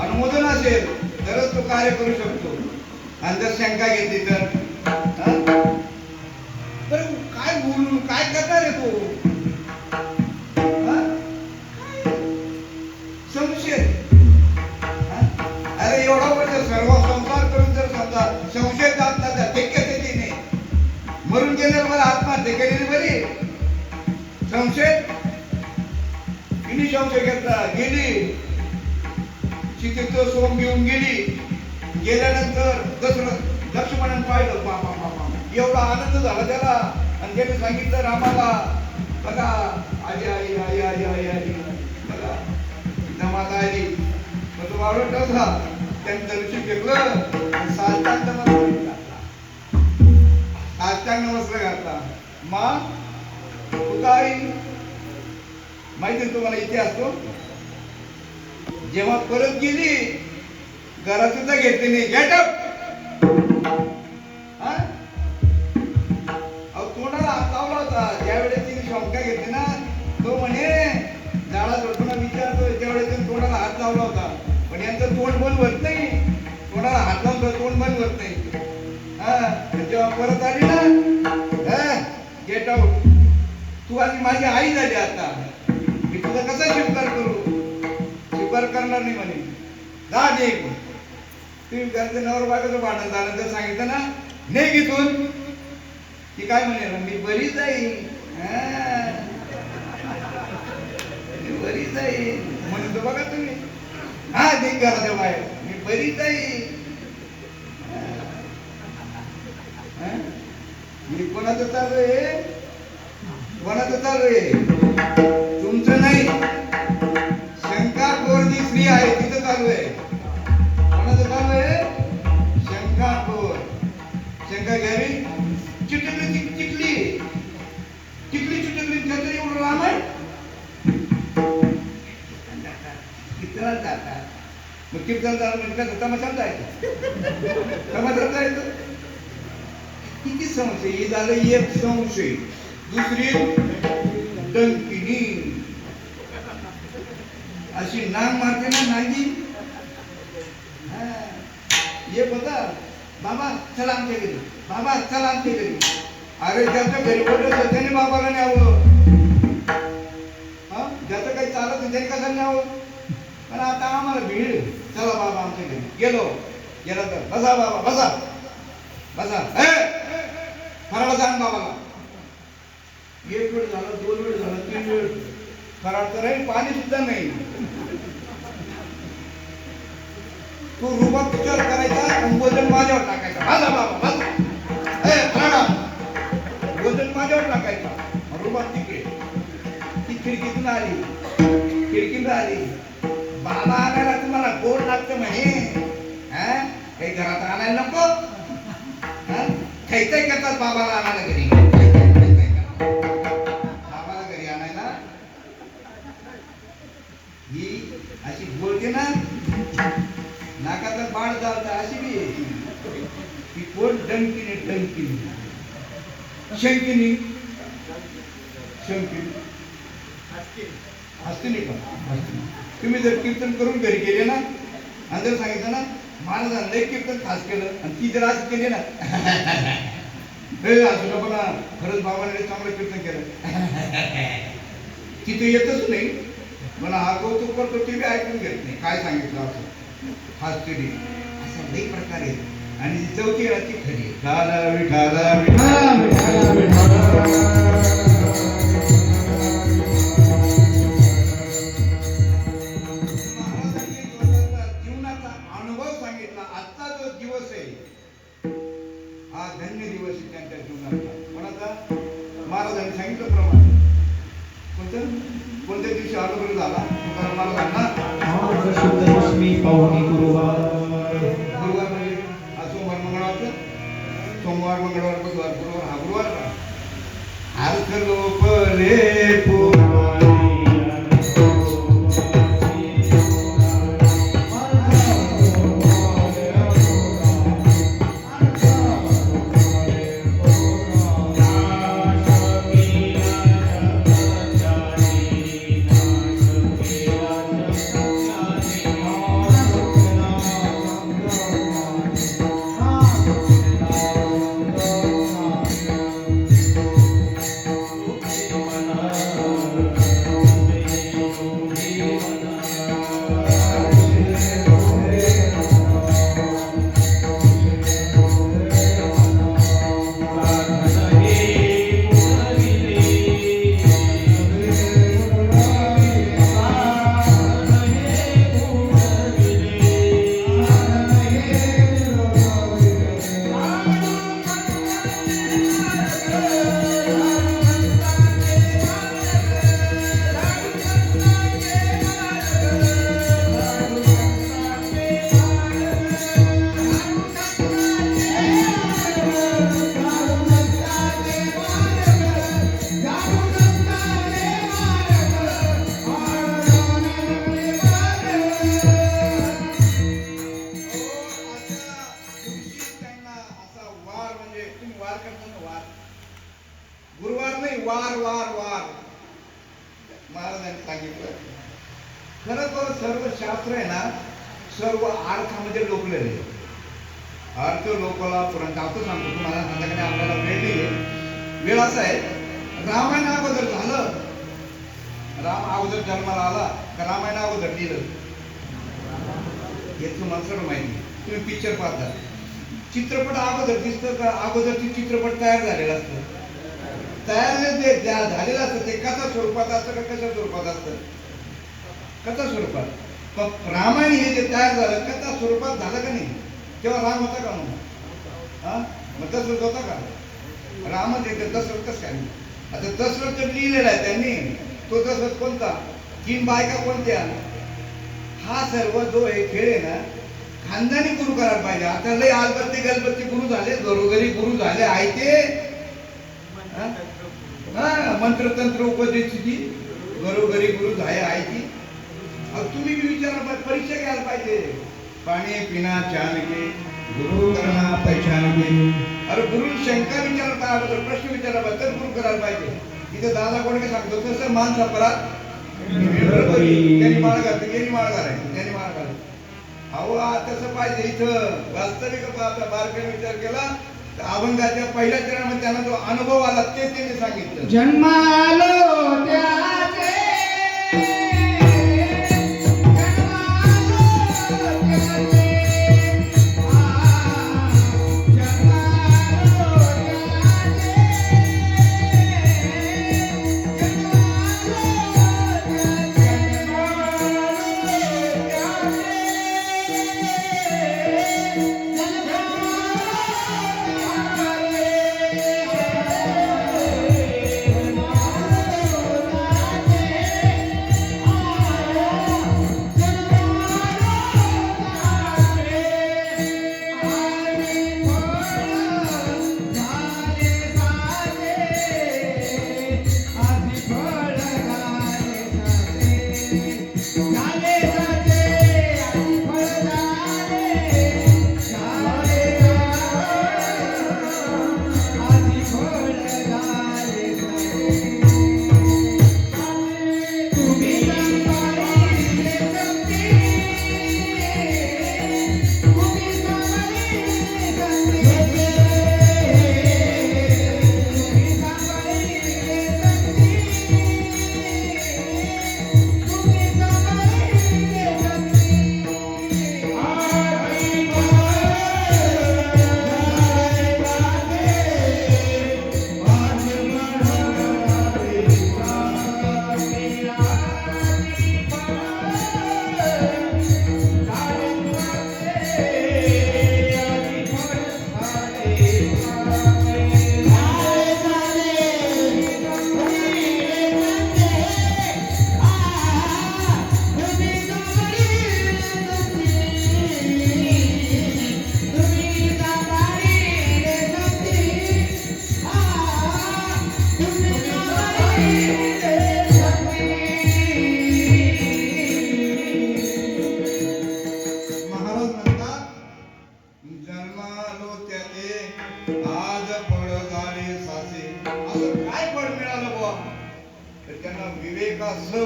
अनुमोदन असेल, तरच तो कार्य करू शकतो. आणि जर शंका घेतली तर काय बोलून काय करणार आहे तो? संशय. अरे एवढा वर्ष सर्व संसार करून जर समजा संशय जात नाही, शक्यते नाही. मरून गेल्यावर मला आत्महत्या केलेली बरी. संशय किती संशय घेतला. गेली सीतेचं सोम घेऊन गेली. गेल्यानंतर दशरथ लक्ष्मणाने पाहिलं. बाबा बाबा एवढा आनंद झाला त्याला. आणि त्याने सांगितलं रामाला, बघा आजी आई आई आई आई आई बघा माता आली. मग तो वाढवत होता. त्याने दर्शन घेतलं, साष्टांग नमस्कार घातला. मा काय माहिती ना तुम्हाला इतिहास तो जेव्हा परत गेली घरात सुद्धा घेतली नाही गेटअप तोंडाला हात लावला होता ज्यावेळेस तिने शंका घेतली ना तो म्हणे झाडा झोडपणा विचारतो त्यावेळेस तिने तोंडाला हात लावला होता पण यांचं तोंड बंद होत नाही तोंडाला हात लावून तोंड बंद होत नाही जेव्हा परत आली ना गेट आउट तू आधी माझी आई झाली आता मी तुझा कसा स्वीकार करू स्वीकार करणार नाही म्हणे जा दे तुम्ही घरचं नवर बायकोचं भांडण झालं तर सांगितलं ना नाही घेतून ती काय म्हणे मी बरी जाईल मी बरी जाईल म्हणून तो बघा तुम्ही देख घराच्या बाहेर मी बरी जाईल मी कोणाचं चालू आहे कोणाचं चालू आहे तुमचं नाही शंकापूर जी स्त्री आहे तिथं चालू आहे कोणाचं चालू आहे शंकापूर शंका घ्यावी चिटकली चिटली चिटली चिटकली छत्री एवढं लांब आहे कितना जाता मग कीर्तन झालं म्हणजे काय तमाशात जायचं तमाशात जायचं किती संशय हे झालं एक संशय दुसरी डंकिनी अशी नांग मारते ना नांगी ये बघा बाबा चला आमच्या घरी बाबा चला आमच्या घरी अरे ज्याच्या घरी पडलं त्याने बाबाला न्यावं ज्याचं काही चालत त्याने कसं न्यावं पण आता आम्हाला भीड चला बाबा आमच्या घरी गेला तर बसा बाबा बसा बसा फराळ सांग बाबाला एक वेळ झाला 2 वेळ झाला 3 वेळ फराळ तर आहे पाणी सुद्धा नाही तो रुबाब विचार करायचा आणि वजन माझ्यावर टाकायचा बसा बाबा बसा फराळा वजन माझ्यावर टाकायचा रुबाब तिकडे ती खिडकीतून आली बाबा आणायला तुम्हाला गोड लागतं म्हणे काही घरात आणायला नको खायचंय करतात बाबाला आणायला घरी बाबाला घरी आणायला ही अशी बोलते ना नाकाचा बाळ जात अशी बी ती कोण डंकिनी शंकिनी हसते नाही का तुम्ही जर कीर्तन करून घरी गेले ना आणि जर सांगितलं ना महाराजांना लय कीर्तन खास केलं आणि ती जर असं केली ना असं नको ना खरंच बाबाने चांगलं कीर्तन केलं तिथे येतच नाही मला हा कौतुक करतो ते बी ऐकून घेत नाही काय सांगितलं असं खास केली असा लई प्रकार आहे आणि चौथी रात्री खरी हा धन्य दिवस आहे त्यांच्या जीवनातला कोणाचा महाराजांनी सांगितलं प्रमाणे कोणत्या दिवशी अनुभव झाला महाराजांना गुरुवार म्हणजे सोमवार मंगळवार बुधवार गुरुवार हा गुरुवार अर्थ लोपले पण सर्व शास्त्र आहे ना, सर्व अर्थामध्ये लोकलेले आहे. अर्थ लोकाला पुराण जातो सांगतो तुम्हाला. संध्याकाळी आपल्याला वेळ नाही. वेळ असा आहे, रामायण अगोदर झालं, राम अगोदर जन्माला आला का रामायण अगोदर लिहिलं हे तुम्हाला सर्व माहिती. तुम्ही पिक्चर पाहता, चित्रपट अगोदर दिसतं का अगोदरची चित्रपट तयार झालेला असतं? तयार जे झालेलं असतं ते कथा स्वरूपात असतं का कशा स्वरूपात असतं? कथा स्वरूपात. पण रामायण हे जे तयार झालं कथा स्वरूपात झालं का नाही? तेव्हा राम होता का मग? हा, मग दशरथ होता का? रामच येते, दशरथ कसं काय? आता दशरथ तर लिहिलेला आहे त्यांनी. तो दशरथ कोणता? 3 बायका कोणत्या? हा सर्व जो हे खेळ आहे ना, खानदानी गुरु करायला पाहिजे. आता लय आलबत्ती गलबत्ती गुरु झाले, घरोघरी गुरु झाले आहे ते. मंत्रतंत्र उपदेशाची घरोघरी गुरु झाले आहे ती. तुम्ही बी विचारा, परीक्षा घ्यायला पाहिजे. पाणी पिना छान घे, गुरु करना पहचान घे. अरे गुरु शंका विचारता अगोदर प्रश्न विचारला तर गुरु करायला पाहिजे. इथे दादा कोण सांगतो तसं माणसा परात त्यांनी माळ घालते, त्यांनी माळ घालायची, त्यांनी माळ घालायची. अहो तसं पाहिजे. इथं वास्तविक पाहता बारकाईने विचार केला तर अभंगाच्या पहिल्या चरणामध्ये त्यांना जो अनुभव आला ते त्यांनी सांगितलं. जन्मालो त्याचे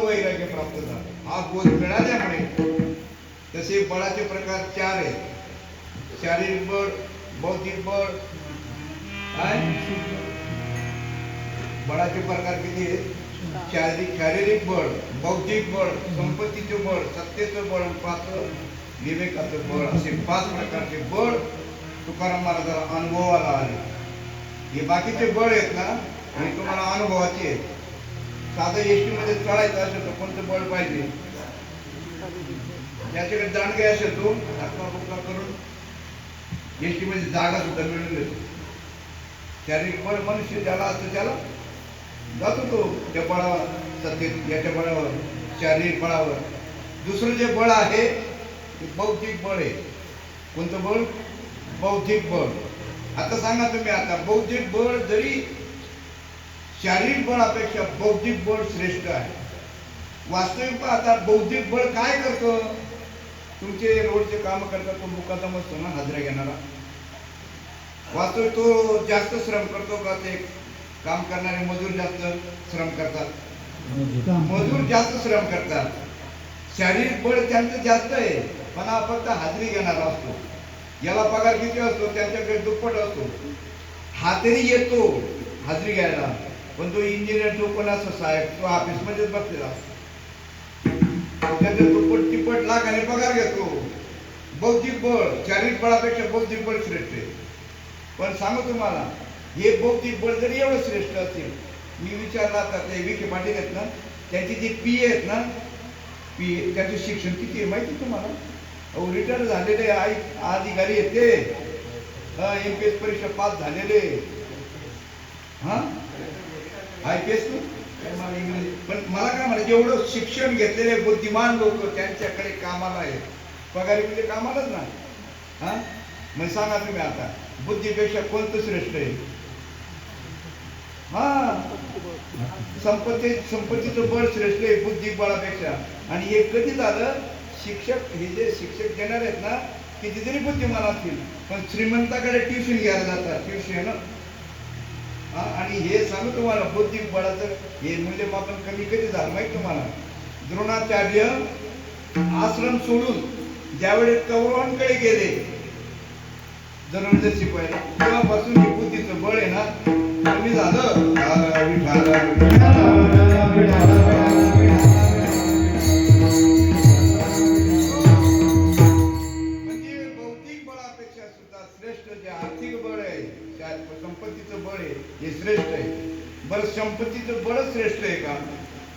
वैराग्य प्राप्त झाला. हा बोध मिळाल्यामुळे. तसे बळाचे प्रकार 4 आहेत. शारीरिक बळ, बौद्धिक बळ. बळाचे प्रकार किती आहेत? शारीरिक बळ, बौद्धिक बळ, संपत्तीचे बळ, सत्तेचं बळ, 5 विवेकाचं बळ, असे 5 प्रकारचे बळ तुकाराम महाराजाला अनुभवाला आले. हे बाकीचे बळ आहेत ना, हे तुम्हाला अनुभवाचे आहेत. साधं एसटी मध्ये चढायचं असेल तर कोणतं बळ पाहिजे? ज्याच्याकडे दांडगे असेल तो हातमा बुकला करून एसटी मध्ये जागा सुद्धा मिळून देतो. शारीरिक बळ मनुष्य ज्याला असतं त्याला जातो तो त्या बळावर, सत्तेत याच्या बळावर, शारीरिक बळावर. दुसरं जे बळ आहे ते बौद्धिक बळ आहे. कोणतं बळ? बौद्धिक बळ. आता सांगा तुम्ही, आता बौद्धिक बळ जरी शारीरिक बळापेक्षा बौद्धिक बळ श्रेष्ठ आहे. वास्तविक आता बौद्धिक बळ काय करतं? तुमचे रोडचे काम करतात तो मुकादम असतो ना हजरा घेणारा. वास्तविक तो जास्त श्रम करतो का? ते काम करणारे मजूर जास्त श्रम करतात. मजूर जास्त श्रम करतात. शारीरिक बळ त्यांचं जास्त आहे, पण हा फक्त हाजरी घेणारा असतो. याला पगार किती असतो? त्यांच्याकडे दुप्पट असतो. हा तरी येतो हाजरी घ्यायला, पण तो इंजिनियर तो पण असं साहेब तो ऑफिसमध्येच बसलेला असतो. त्याच्या दुप्पट तिप्पट लाखाने पगार घेतो. बौद्धिक बळ शारीरिक बळापेक्षा बौद्धिक बळ श्रेष्ठ आहे. पण सांगू तुम्हाला, हे बौद्धिक बळ जरी एवढं श्रेष्ठ असेल, मी विचारला आता ते विखे पाटील आहेत ना, त्यांची जी पी आहेत ना, पी त्यांचं शिक्षण किती आहे माहिती तुम्हाला? अहो रिटायर झालेले अधिकारी आहेत ते, MPS परीक्षा पास झालेले, हा IPS इंग्रजी. पण मला काय म्हणायचं, एवढं शिक्षण घेतलेले बुद्धिमान लोक त्यांच्याकडे कामाला आहेत, पगारी म्हणजे कामालाच ना. हा मग सांगा तुम्ही आता, बुद्धीपेक्षा कोणतं श्रेष्ठ आहे? हा संपत्तीचं बळ श्रेष्ठ आहे बुद्धी बळापेक्षा. आणि हे कधी झालं? शिक्षक हे जे शिक्षक देणार आहेत ना, किती जरी बुद्धिमान असतील, पण श्रीमंताकडे ट्युशन घ्यायला जातात, ट्युशन. आणि हे सांगू तुम्हाला, बौद्धिक बळाचं हे मूल्यमापन कमी कधी झालं माहिती तुम्हाला? द्रोणाचार्य आश्रम सोडून ज्यावेळेस कौरवांकडे गेले जबरदस्ती शिकवायला, तेव्हापासून हे बुद्धीचं बळ आहे ना कमी झालं. म्हणजे बौद्धिक बळापेक्षा सुद्धा श्रेष्ठ जे आर्थिक बळ आहे, संपत्तीचं बळ आहे, हे श्रेष्ठ आहे. बरं, संपत्तीचं बळ श्रेष्ठ आहे का?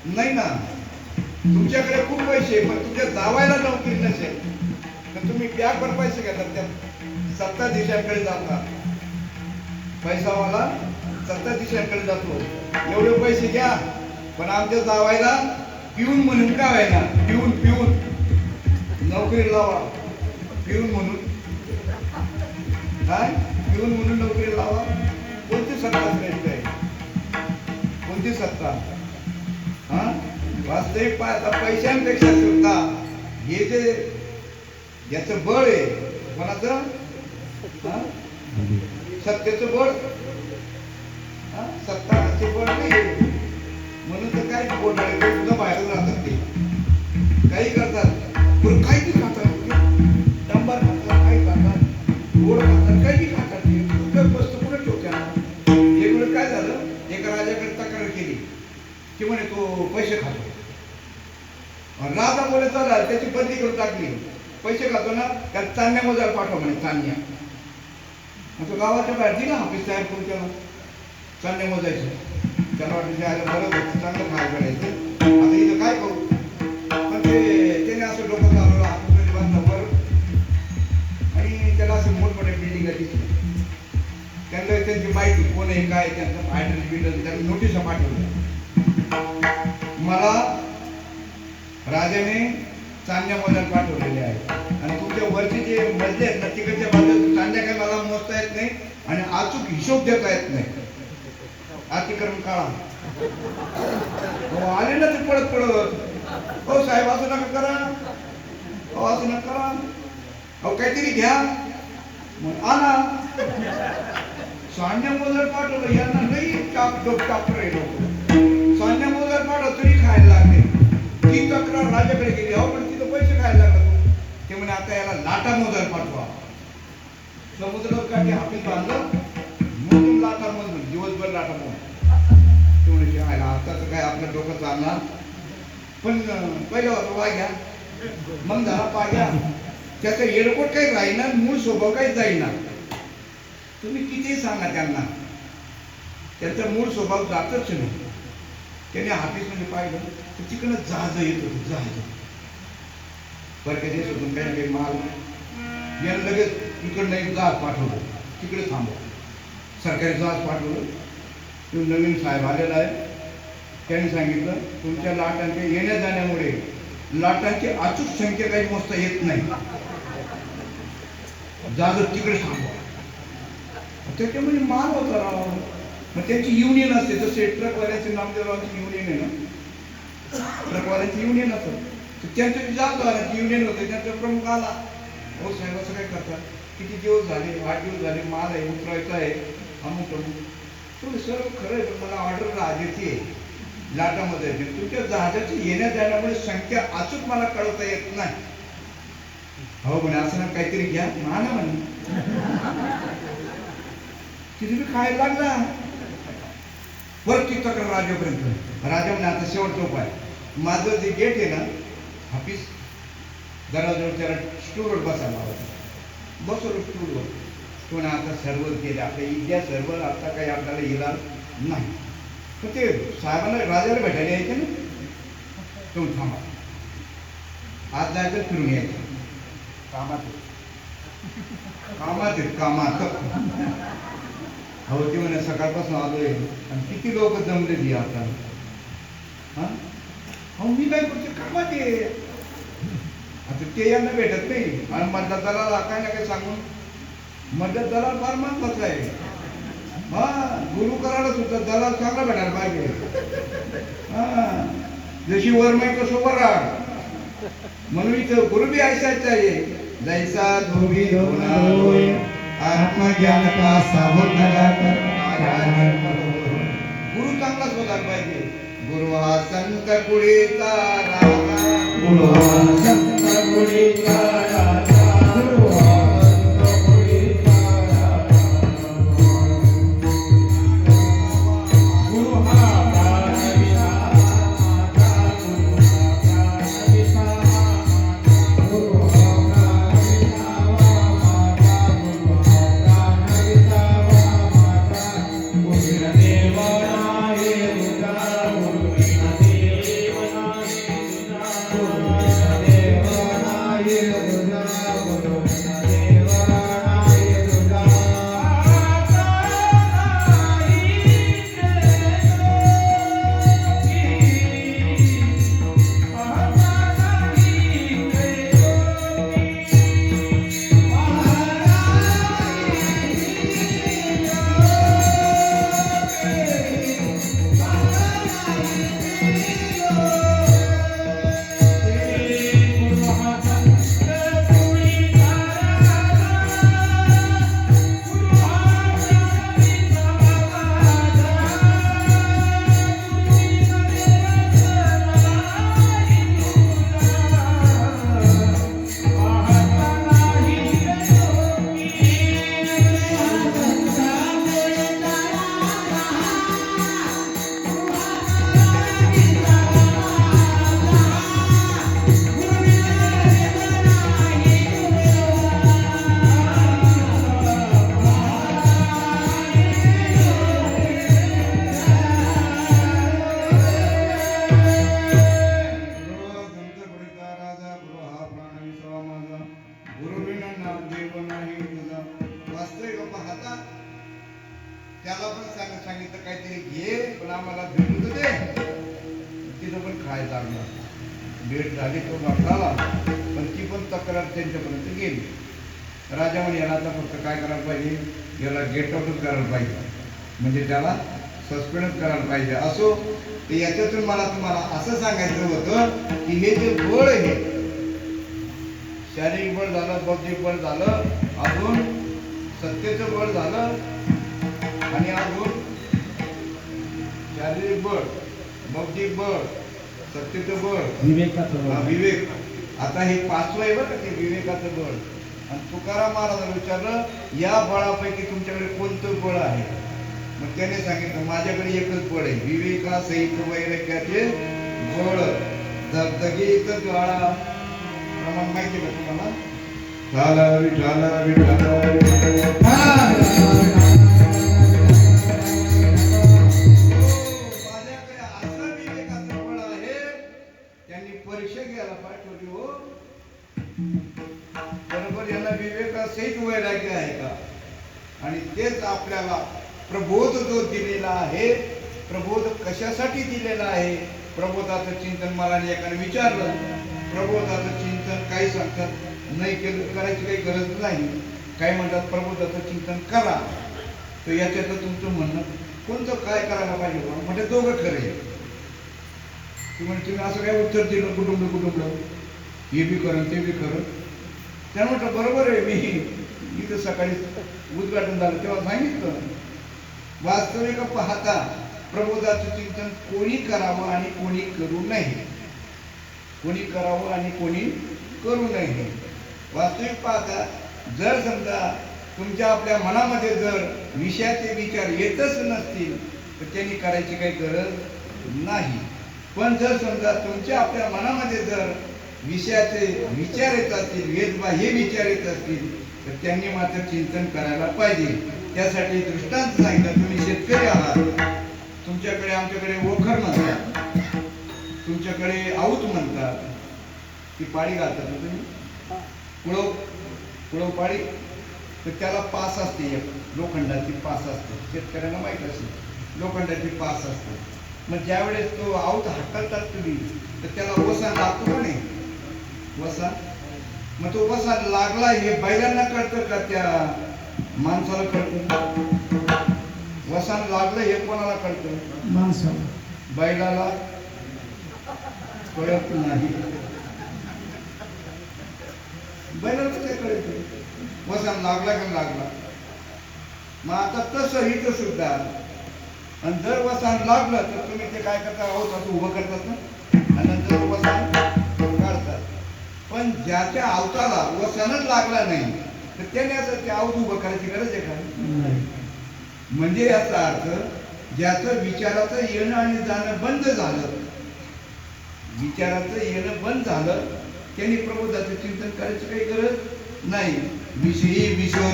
नाही ना. तुमच्याकडे खूप पैसे, पण तुमच्या जावायला नोकरी नसेल तर तुम्ही बॅगवर पैसे घेतात, त्या सत्ताधीशांकडे जातात. पैसावाला सत्ताधीशांकडे जातो, एवढे पैसे घ्या, पण आमच्या जावायला पिऊन म्हणून का व्हायना, पिऊन पिऊन नोकरी लावा, पिऊन म्हणून काय, पिऊन म्हणून नोकरी लावा. कोणती सत्ता श्रेष्ठ आहे? कोणती सत्ता? हा वास्तविक आता पैशांपेक्षा सुद्धा हे जे याचं बळ आहे, कोणाचं? सत्तेचं बळ. सत्ताचे बळ नाही, म्हणून तर काय बोलणारे सुद्धा बाहेर राहतात, ते काही करतात, पण काही बी खातात, डांबर खातात, काही खातात, गोड खातात, काही बी खातात. वस्तू कुठे ठेवत्या? एक वेळ काय झालं, एका राजाकडे तक्रार केली की म्हणे तो पैसे खातो. राजा बोले चला त्याची बदली करून टाकली. पैसे खातो ना, त्याला चांदण्या मोजायला पाठवा म्हणे, चांदण्या. मग तो गावाच्या बाहेर दिला ऑफिस तयार करून, त्याला चांदण्या मोजायचं. त्याला वाटलं आलं बरं होतं, चांगलं खायला मिळायचं, आता इथं काय करू? पण त्याने असं डोकं चालवलं, हात बांधलं वर, आणि त्याला असं मोठमोठ्या बिल्डिंग दिसल्या. त्यांना त्यांची माहिती कोण आहे, काय त्यांचं ऍड्रेस बिल्डर, त्यांना नोटीस पाठवल्या. मला राजाने चांदण्या मोजायला पाठवलेले आहे, आणि तुमच्या वरचे जे मजले आहेत ना, तिकडच्या बाजूला चांदण्या काही मला मोजता येत नाही, आणि अचूक हिशोब देता येत नाही. अतिक्रमण काढा. आले ना ते पळत पळत, हो साहेब असं नका करा, हो असं नका करा, अहो काहीतरी घ्या, मग आणा. चांदण्या मोजायला पाठवलं, यांना नाही टापर आहे लोक. चांदण्या मोजायला पाठवलं तरी खायला लागले. ती तक्रार राजाकडे गेली, अहो पण तिथं पैसे खायला लागला. ते म्हणे आता याला लाटा मोजायला पाठवा. समुद्रात काठी हापीत बांधलं, मोजून लाटा मोजून, दिवसभर लाटा मोज. ते म्हणे आता तर काय आपलं डोकं चालणार, पण पहिलं होतं वा घ्या, मग झाला पा घ्या. त्याचा एडकोट काही राहीना, मूळ स्वभाव काही जाईना. तुम्ही कितीही सांगा त्यांना, त्यांचा मूळ स्वभाव जातच नाही. त्याने ऑफिसमध्ये पाहिलं तर तिकडनं जहाज येत होतं, जहाज परक्या देशातून काही काही माल, यानं लगेच इकडनं एक जहाज पाठवलं, तिकडे थांबव. सरकारी जहाज पाठवलं. तो नवीन साहेब आलेला आहे, त्यांनी सांगितलं तुमच्या लाटांच्या येण्या जाण्यामुळे लाटांची अचूक संख्या काही मोजता येत नाही, जहाज तिकडे थांबवा. त्याच्यामध्ये माल होता राव. मग त्यांची युनियन असते, जसे ट्रकवाल्यांचे नामदेवरावांची युनियन आहे ना, ट्रकवाल्यांची युनियन असतं, तर त्यांचं जहाजवाल्यांची युनियन होते. त्यांचा प्रमुख आला, हो साहेब असं काय करतात, किती दिवस झाले, 8 दिवस झाले, माल आहे उतरायचा आहे, अमुक अमुक. तो सर्व खरं आहे, पण मला ऑर्डर राजाची आहे, लाटामध्ये येते. तुमच्या जहाजाची येण्या जाण्यामुळे संख्या अचूक मला कळवता येत नाही. हो म्हणे असं ना काहीतरी घ्या म्हणा ना म्हणे. तिथे मी खायला लागला. परत ती तक्रार राजापर्यंत. राजा म्हणे आता शेवटचा उपाय, माझं जे गेट आहे ना ऑफिस दरवाजावर त्याला स्टूलवर बसायला लावलं. बसवलं स्टूलवर. तो ना आता सर्व्हर केले आपल्या इंडिया सर्व्हर. आता काही आपल्याला इलाज नाही. तर ते साहेबांना राजाला भेटायला यायचे ना. तो थांबा आज जायचं फिरून यायचं. कामात हो ते म्हणे सकाळपासून आलोय आणि किती लोक जमलेली आता. हा हो मी काय करतो कामात आहे. आता ते यांना भेटत नाही आणि मधल्या दलाला काय ना काय सांगून. मधल्या दलाल फार महत्वाचा आहे. हा गुरु करायला सुद्धा दलाल चांगला भेटायला पाहिजे. हा जशी वरमाई कसं वराड म्हणून इथं गुरु बी ऐसायच आहे. जैसा धोबी धोना होय आत्मज्ञान का साबुत गुरु चांगलाच होणार पाहिजे. गुरु हा संत कुळीचा राजा. गुरु हा संत कुळीचा राजा. गुरु हा संत कुळीचा राजा. गुरु हा त्याला पण सांगितलं काहीतरी घे पण आम्हाला भेटू दे. तिथं पण खायला लागला. भेट झाली तो म्हणाला पण ती पण तक्रार त्यांच्यापर्यंत गेली. राजा म्हणे याला आता फक्त काय करायला पाहिजे, याला गेट आउटच करायला पाहिजे, म्हणजे त्याला सस्पेंडच करायला पाहिजे. असो तर याच्यातून मला तुम्हाला असं सांगायचं होतं की हे जे बळ आहे, शारीरिक बळ झालं, बौद्धिक बळ झालं, अजून सत्तेचं बळ झालं आणि अजून शारीरिक बळ, बौद्धिक बळ, सत्तेचं बळ, विवेक. आता हे पाचवं आहे बरं ते विवेकाचं बळ. आणि तुकाराम महाराजांना विचारलं या बळापैकी तुमच्याकडे कोणतं बळ आहे? मग त्याने सांगितलं माझ्याकडे एकच बळ आहे, विवेकासहित वैराग्याचे बळ. धगधगीत ज्वाळा प्रमाण माहिती का तुम्हाला? झाला विठाला विठाला परीक्षा घ्यायला पाठवली हो. बरोबर याला विवेकासहित वैराग्य आहे का? आणि तेच आपल्याला प्रबोध जो दिलेला आहे, प्रबोध कशासाठी दिलेला आहे? प्रबोधाचं चिंतन मला एकाने विचारलं, प्रबोधाचं चिंतन काही सांगतात नाही केलं, करायची काही गरज नाही, काही म्हणतात प्रबोधाचं चिंतन करा. तर याच्यातलं तुमचं म्हणणं कोणतं काय करायला पाहिजे? म्हणजे दोघं खरे. तुम्ही असं काय उत्तर दिलं कुटुंब हे बी करण ते बी करण. त्यानं म्हटलं बरोबर आहे, मी इथं सकाळी उद्घाटन झालं तेव्हा सांगितलं वास्तविक पाहता प्रबोधाचं चिंतन कोणी करावं आणि कोणी करू नये. कोणी करावं आणि कोणी करू नये. वास्तविक पाहता जर समजा तुमच्या आपल्या मनामध्ये जर विषयाचे विचार येतच नसतील तर त्यांनी करायची काही गरज नाही. पण जर समजा तुमच्या आपल्या मनामध्ये जर विषयाचे विचार येत असतील, वेदबाह्य विचार येत असतील तर त्यांनी मात्र चिंतन करायला पाहिजे. त्यासाठी दृष्टांत सांगितलं. तुम्ही शेतकरी आहात, तुमच्याकडे आमच्याकडे वखर म्हणतात, तुमच्याकडे आऊत म्हणतात, ती पाळी घालतात ना तुम्ही, कुळव पाळी. तर त्याला पास असते, एक लोखंडाची पास असते, शेतकऱ्यांना माहीत असेल लोखंडाची पास असते. मग ज्यावेळेस तो आऊत हाकलतात तुम्ही तर त्याला वसा लागतो का नाही? वसा. मग तो वसा लागला हे बैलांना कळतं का त्या माणसाला कळतं? वसान लागलं हे कोणाला कळतं? माणसाला. बैलाला कळत नाही. बैलाला काय कळतं? वसान लागला का लागला. मग आता तसं हिथं सुद्धा, आणि जर वसान लागलं तर तुम्ही ते काय करता? आहोत असं उभं करतात ना, आणि नंतर वसान काढतात. पण ज्याच्या आवताला वसानच लागला नाही तर त्याने आता ते आवत उभं करायची गरज आहे का? म्हणजे याचा अर्थ ज्याचं विचाराचं येणं आणि जाणं बंद झालं, विचाराचं येणं बंद झालं, त्यांनी प्रबोधाचं चिंतन करायची काही गरज नाही. विषयी विश्वर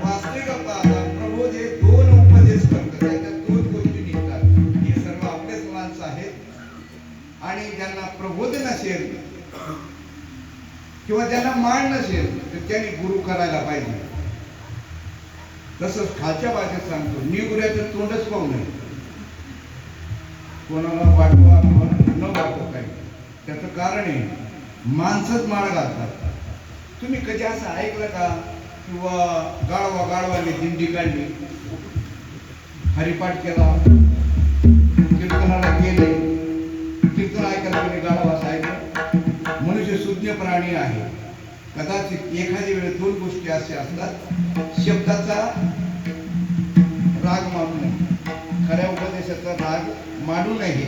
वास्तविक प्रबोध हे दोन उपदेश करतात, त्याच्यात दोन गोष्टी निघतात. हे सर्व आपलेच माणसं आहेत आणि ज्यांना प्रबोध नसेल किंवा ज्यांना मान नसेल तर त्यांनी गुरु करायला पाहिजे. तसंच खालच्या भाषेत सांगतो, निगुऱ्याचं तोंडच पाहू नये. कोणाला वाटवा न वाटव काही. त्याचं कारण आहे माणसंच माळ घालतात. तुम्ही कधी असं ऐकलं का? किंवा गाढवाने दिंडी काढली, हरिपाठ केला, कीर्तनाला गेले, कीर्तन ऐकायला गेले, गाढव असं ऐकलं. मनुष्य शून्य प्राणी आहे. कदाचित एखाद्या वेळेस दोन गोष्टी अशा असतात, शब्दाचा राग मानू नये, खऱ्या उपदेशाचा राग मानू नये.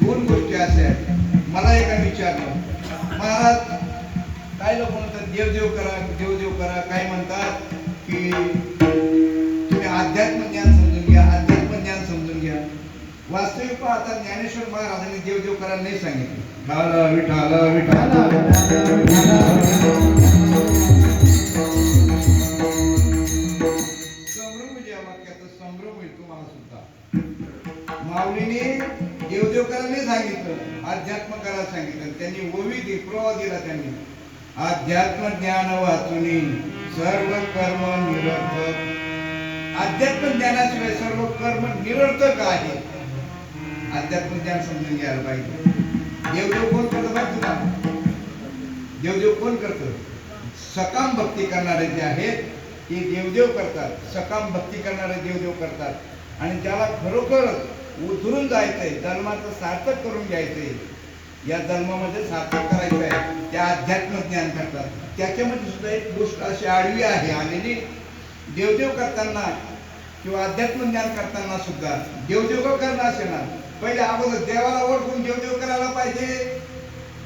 दोन गोष्टी अशा आहेत. मला एका विचारलं, महाराज काय लोक म्हणतात देवदेव करा, देवदेव करा, काय म्हणतात की तुम्ही अध्यात्म ज्ञान समजून घ्या, अध्यात्म ज्ञान समजून घ्या. वास्तविक पाहता ज्ञानेश्वर महाराजांनी देवदेव करायला नाही सांगितलं. विठाला विठाला संभ्रम ज्या वाक्याचा संभ्रम होईल तुम्हाला सुद्धा. माऊलीने देवदेव करायला नाही सांगितलं, अध्यात्म करायला सांगितलं. त्यांनी ओवी दी प्रवाह दिला. त्यांनी अध्यात्म ज्ञान वाचुनी सर्व कर्म निरर्थक. अध्यात्म ज्ञानाशिवाय सर्व कर्म निरर्थक आहे. अध्यात्म ज्ञान समजून घ्यायला पाहिजे. देवदेव कोण करतं माहिती तुम्हाला? देवदेव कोण करतं? सकाम भक्ती करणारे जे आहेत ते देवदेव करतात. सकाम भक्ती करणारे देवदेव करतात. आणि ज्याला खरोखरच उतरून जायचंय, जन्माचं सार्थक करून घ्यायचंय, या जन्मामध्ये सार्थक करायचं आहे, त्या अध्यात्म ज्ञान करतात. त्याच्यामध्ये सुद्धा एक गोष्ट अशी आडवी आहे आलेली. देवदेव करताना किंवा अध्यात्म ज्ञान करताना सुद्धा देवदेव करणं असे ना, पहिले अगोदर देवाला ओळखून देवदेव करायला पाहिजे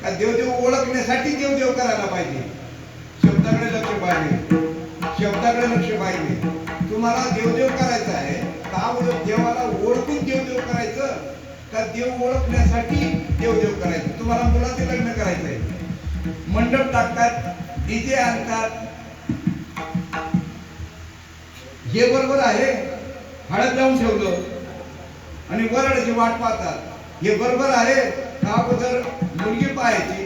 का देवदेव ओळखण्यासाठी देवदेव करायला पाहिजे? शब्दाकडे लक्ष पाहिजे, शब्दाकडे लक्ष पाहिजे. तुम्हाला देवदेव करायचं आहे तर अगोदर देवाला ओळखून देवदेव करायचं का देव ओळखण्यासाठी देवदेव करायचं? तुम्हाला मुलाचे लग्न करायचं आहे, मंडप टाकतात, डीजे आणतात, हे बरोबर आहे. हळद लावून ठेवलं आणि वराडाची वाट पाहतात, हे बरोबर आहे का? अगोदर मुलगी पाहायची,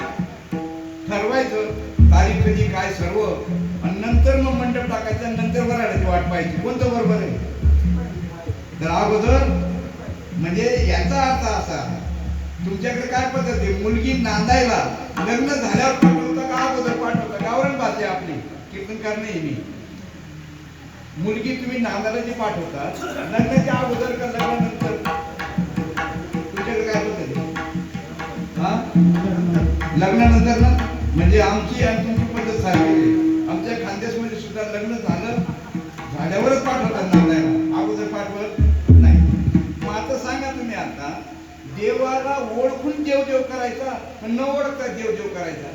ठरवायचं तारीख कधी काय सर्व, आणि नंतर मग मंडप टाकायचं, नंतर वराडाची वाट पाहायची. कोणतं बरोबर आहे? तर अगोदर म्हणजे याचा अर्थ असा, तुमच्याकडे काय पद्धत आहे? मुलगी नांदायला लग्न झाल्यावर पाठवता का अगोदर पाठवता? गावरान भाषा आहे आपली, कीर्तनकार नाही मी. मुलगी तुम्ही नांदायला जी पाठवता लग्नाच्या अगोदर का लग्नानंतर? तुमच्याकडे काय पद्धत आहे? हा, लग्नानंतर ना. म्हणजे आमची आणि तुमची पद्धत सारखी आहे. आमच्या खानदेशमध्ये सुद्धा लग्न झालं पाठवतात नांदायला, अगोदर पाठवत नाही. मग आता सांगा तुम्ही, आता देवाला ओळखून देव देव करायचा पण न ओळखता देव देव करायचा?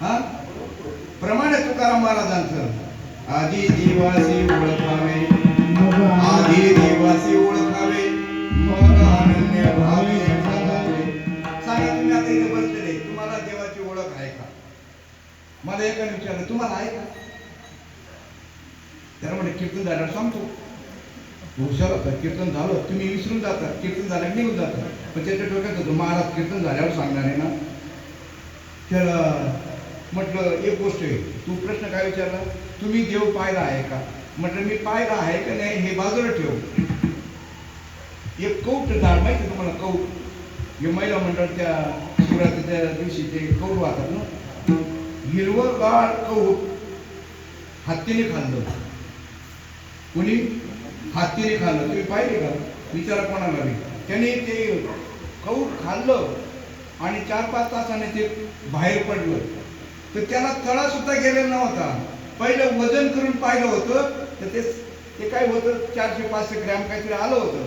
हा, प्रमाणे तुकाराम महाराजांचं आधी देवासी ओळखावे, आधी देवासी ओळखावे, मग अनन्य भावे शोधावे. सांगा तुम्ही, आता इथे बसलेले, तुम्हाला देवाची ओळख आहे का? मला एकाने विचारलं, तुम्हाला आहे का? त्याला म्हणजे कीर्तन झाल्यावर सांगतो. हुशार होता, कीर्तन झालं तुम्ही विसरून जाता, कीर्तन झाल्यावर निघून जाता. पण त्याच्या डोक्यात होतं, महाराज कीर्तन झाल्यावर सांगणार आहे ना. त्याला म्हटलं एक गोष्ट आहे, तू प्रश्न काय विचारला, तुम्ही देव पाहिला आहे का? म्हटलं मी पाहिला आहे का नाही हे बाजूला ठेव. एक कौट झाड माहिती तुम्हाला, कौट, हे महिला मंडळ त्या शिवरात्रीच्या दिवशी ते कौट वाहतात ना, हिरवं गाळ कौट हत्तीने खाल्लं. कोणी? हत्तीने खाल्लं. तुम्ही पाहिले का? विचारा कोणाला बी. त्याने ते कौट खाल्लं आणि 4-5 तासाने ते बाहेर पडलं. तर त्याला तळा सुद्धा गेलेला नव्हता. पहिलं वजन करून पाहिलं होतं तर ते काय होतं, 400-500 ग्रॅम काहीतरी आलं होतं.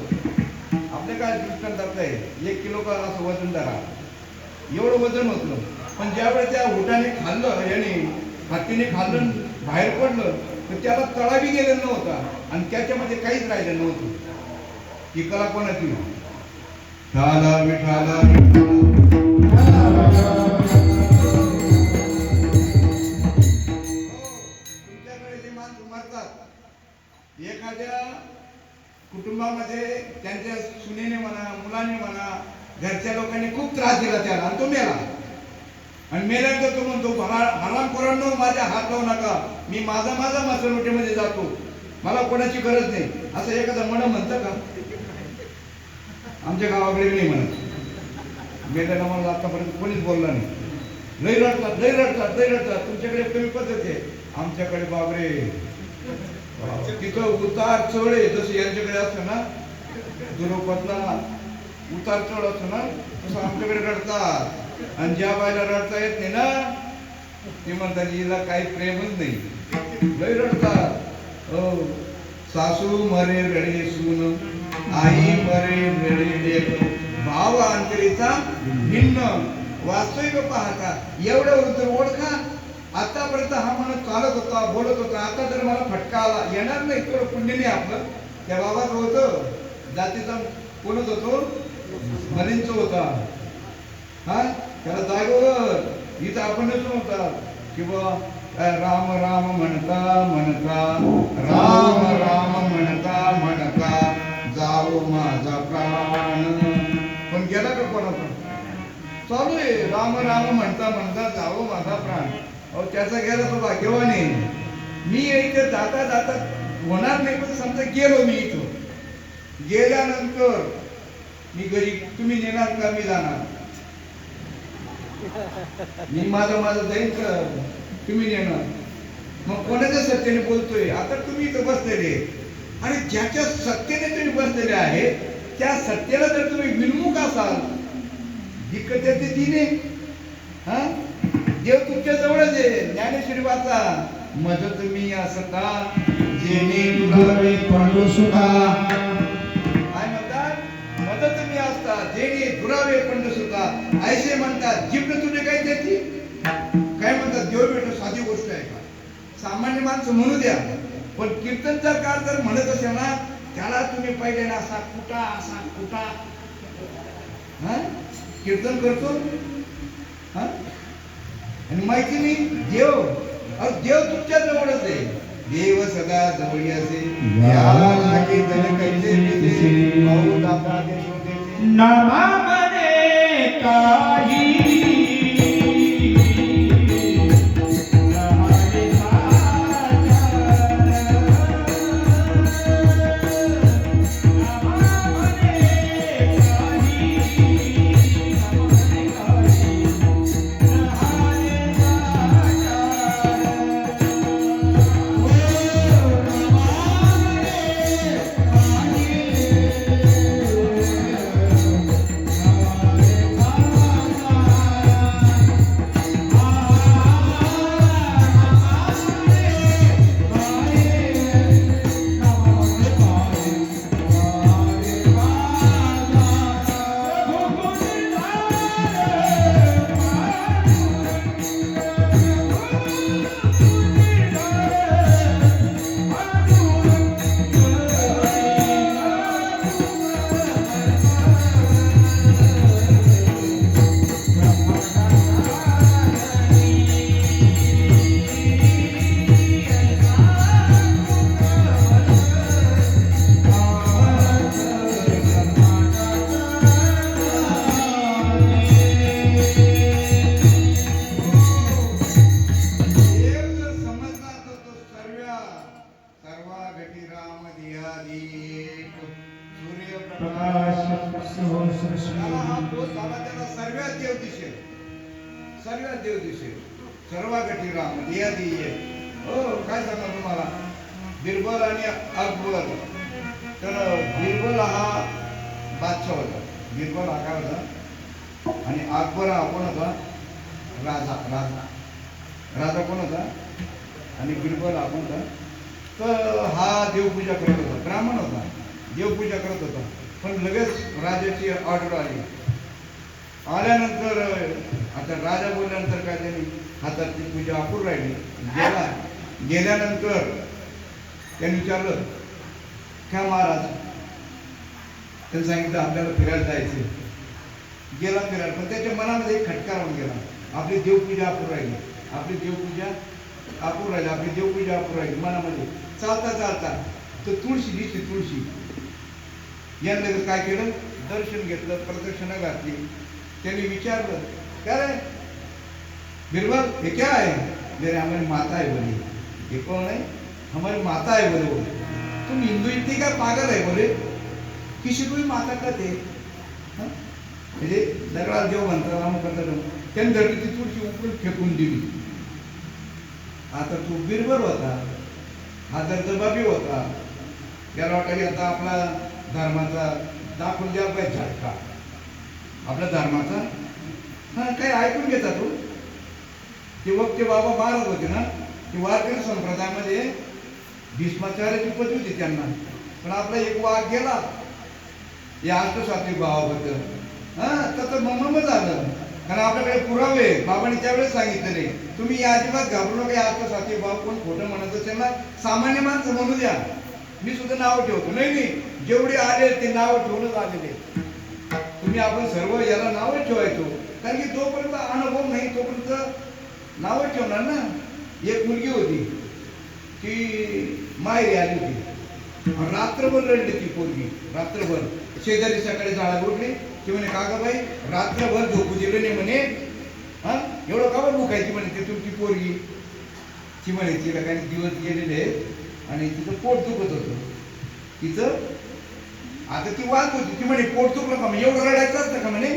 आपल्या काय दृष्टांतात आहे, 1 किलो का असं वजन धरा, एवढं वजन होतं. पण ज्यावेळेस त्या उठाने खाल्लं, याने हत्तीने खाल्लं, बाहेर पडलं, तर त्याला तळा बी गेलेला नव्हता आणि त्याच्यामध्ये काहीच राहिलं नव्हतं. ही कला कोणाची? ठाला विठाला एखाद्या कुटुंबामध्ये त्यांच्या सुनेने म्हणा, मुलाने म्हणा, घरच्या लोकांनी खूप त्रास दिला त्याला आणि तो मेला. आणि मेल्यानंतर तो म्हणतो, हरामखोरांनो माझ्या हात लावू नका, मी माझा मसरवटीमध्ये जातो, मला कोणाची गरज नाही. असं एखादं म्हणतं का? आमच्या गावाकडे नाही म्हणत. मेल्याला मला आतापर्यंत कोणीच बोलला नाही. लई रडतात. तुमच्याकडे कमी पद्धत आहे, आमच्याकडे बाबरे तिथं उतार चढ आहे. जसं यांच्याकडे असतं ना दुरोपतला उतार चढ असतो ना, तसं आमच्याकडे रडतात. आणि ज्या बायला रडता येत नाही ना, ते म्हणतात हिला काही प्रेमच नाही, लय रडतात. हो, सासू मरे रडे सून, आई मरे रडे लेक, भाव अंतरीचा भिन्न, वास्तविक पाहता एवढं तर ओळखा. आतापर्यंत हा म्हणत चालत होता, बोलत होता, आता जर मला फटका आला, येणार नाही. थोडं पुण्य नाही आपलं. त्या बाबाचं होतं, जातीचा कोणच होतो, मरींच होता. हा, त्याला जागेवर इथं आपणच होता किंवा राम राम म्हणता राम म्हणता जाओ माझा प्राण. पण गेला का कोणाचा? चालू आहे राम म्हणता जाओ माझा प्राण. अहो त्याचा गेला तो भाग्यवान आहे. मी इथे जाता होणार नाही, पण समजा गेलो मी इथं, गेल्यानंतर मी घरी, तुम्ही नेणार का मी जाणार? मी माझं जाईन का तुम्ही नेणार? मग कोणाच्या सत्तेने बोलतोय? आता तुम्ही इथं बसलेले आणि ज्याच्या सत्तेने तुम्ही बसलेले आहे त्या सत्तेला जर तुम्ही विनमुख असाल, विकते दिने, हा, देव तुमच्या जवळच आहे. ज्ञानेश्वरी वाचा, मदत मी असता जेणे दुरावे पडलो सुखा. काय म्हणतात? मदत मी असता जेणे दुरावे पडलो सुखा. ऐसे म्हणतात, जिभन तुझे काही देते. काय म्हणतात? देव भेटो साधी गोष्ट आहे का? सामान्य माणसं म्हणू द्या, पण कीर्तनचा कार जर म्हणत असेल ना, त्याला तुम्ही पहिले ना असा कुटा हा कीर्तन करतो. हा, आणि माहिती नाही देव, देव तुमच्या जवळच आहे. देव सदा जवळी असे, याला लागे जन कैसे दिसे, पाहू दाता देश होते नामामध्ये काही त्याला हा बोध झाला, त्याला सर्वात देव दिसेल, सर्वात देव दिसेल. सर्व गटी राम दिया दिये. हो काय सांगा तुम्हाला, बिरबल आणि अकबर. तर बिरबल हा बादशाह होता, बिरबल हा काय होता, आणि अकबर हा कोण होता, राजा. राजा राजा कोण होता, आणि बिरबल हा कोण होता. तर हा देवपूजा करत होता, ब्राह्मण होता, देवपूजा करत होता. पण लगेच राजाची ऑर्डर आली. आल्यानंतर आता राजा बोलल्यानंतर काय, त्यांनी हातातली पूजा अपूर्ण राहिली. गेल्यानंतर त्यांनी विचारलं, काय महाराज. त्यांनी सांगितलं आपल्याला फिरायला जायचं. गेला फिरायला, पण त्याच्या मनामध्ये एक खटका राहून गेला, आपली देवपूजा अपूर्ण राहिली, आपली देवपूजा अपूर्ण राहिली, आपली देवपूजा अपूर्ण राहिली मनामध्ये. चालता चालता तर तुळशी दिसली, तुळशी. याने काय केलं, दर्शन घेतलं, प्रदक्षिणा घातली. त्यांनी विचारलं, काय रे बिरबल, ये क्या है. मेरे हमारी माता है बोले. ये कौन है, हमारी माता है बोले. तुम हिंदू इतनी क्या पागल है बोले, किसी को भी माता कहते. म्हणजे दगडाला देव म्हणतात, राम करतात. त्यांनी धरली ती तुळशी उकळून फेकून दिली. आता तो बिरबल होता, हा दर्जबाबी होता. याला वाटायला आता आपला धर्माचा दाखवून द्या पाहिजे झटका, आपल्या धर्माचा. हा काय ऐकून घेता तू. ते वक्ते बाबा महाराज होते ना, ते वारकरी संप्रदायामध्ये भीष्माचार्याची पदवी होती त्यांना. पण आपला एक वाघ गेला या अष्टसात्विक भावाबद्दल. त्याचं मम्म झालं, कारण आपल्याकडे पुरावे. बाबांनी त्यावेळेस सांगितलेले, तुम्ही या अजिबात घाबरू नका. या अष्टसात्विक भाव कोण खोटं म्हणत असेल ना, सामान्य माणसं म्हणू द्या, मी सुद्धा नाव ठेवतो. नाही, जेवढे आले ते नाव ठेवूनच आलेले. तुम्ही आपण सर्व याला नाव ठेवायचो, कारण की जोपर्यंत अनुभव नाही तोपर्यंत नाव ठेवणार ना. एक मुलगी होती, ती माहेरी आली होती, रात्रभर रडली ती पोरगी, रात्रभर. शेजारी सकाळी झाडा उठली, ती म्हणे काका बाई रात्रभर झोपू दिलं नाही म्हणे. एवढं का बरं दुखायची म्हणे ते तुमची पोरगी. ती म्हणे तिला काही दिवस गेलेले आणि तिचं पोट दुखत होतं तिचं. आता ती वाद होती, ती म्हणे पोट दुखलं का, एवढं रडायचं असतं का म्हणे,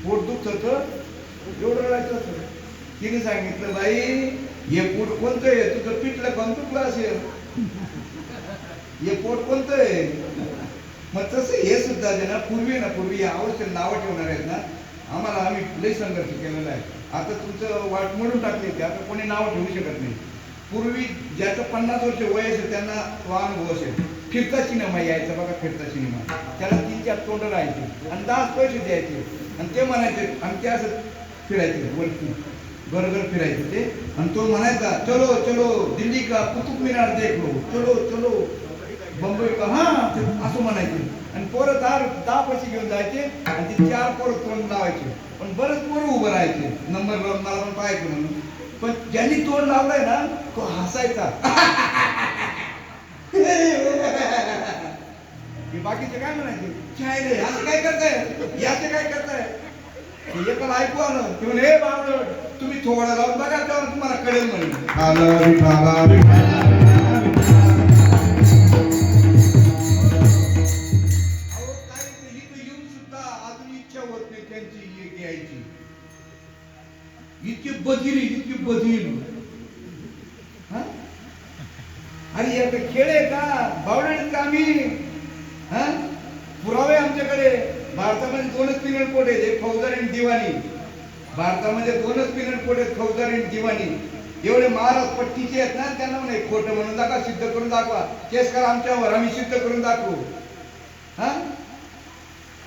पोट दुखत होतं एवढं रडायचं असतं. तिने सांगितलं बाई हे पोट कोणतं आहे, तुझं पिठलं कोण दुखलं असेल, हे पोट कोणतं आहे. मग तसं हे सुद्धा जे ना पूर्वी या आवश्यक नावं ठेवणार आहेत ना, आम्हाला आम्ही लई संघर्ष केलेला आहे. आता तुमचं वाट मोडून टाकली होती, आता कोणी नावं ठेवू शकत नाही. पूर्वी ज्याचं 50 वर्ष वय असेल त्यांना तो अनुभव असेल. फिरता सिनेमा यायचा बघा, फिरता सिनेमा. त्याला 3-4 तोंड राहायचे आणि 10 पैसे द्यायचे आणि ते म्हणायचे, आणि ते असं फिरायचे वरती बरोबर फिरायचे ते. आणि तो म्हणायचा चलो चलो दिल्ली का कुतुब मिनार देख लो, चलो चलो बंबई का, हा असं म्हणायचे. आणि पोरं 10 पैसे घेऊन जायचे आणि ते 4 पोरं तोंड लावायचे. पण बरेच पोरं उभं राहायचे नंबर लावून, मला पण पाहायचं म्हणून. पण ज्यांनी तोंड लावलाय ना तो हसायचा. बाकीचे काय म्हणायचे, असं काय करताय, याचे काय करताय. एकाला ऐकू आलं की म्हणे हे बाबा तुम्ही थोडा लावून बघा, तेव्हा तुम्हाला कळेल म्हणे. इतकी बधीर. अरे याचा खेळ आहे का, बावड्यात का आम्ही. पुरावे आमच्याकडे. भारतामध्ये 2च पिनल कोड आहेत, एक फौजदारी आणि दिवाणी. भारतामध्ये 2च पिनल कोड आहेत, फौजदारी आणि दिवाणी. एवढे महाराज पट्टीचे आहेत ना, त्यांना म्हणे खोटं म्हणून दाखवा, सिद्ध करून दाखवा. केस करा आमच्यावर, आम्ही सिद्ध करून दाखवू.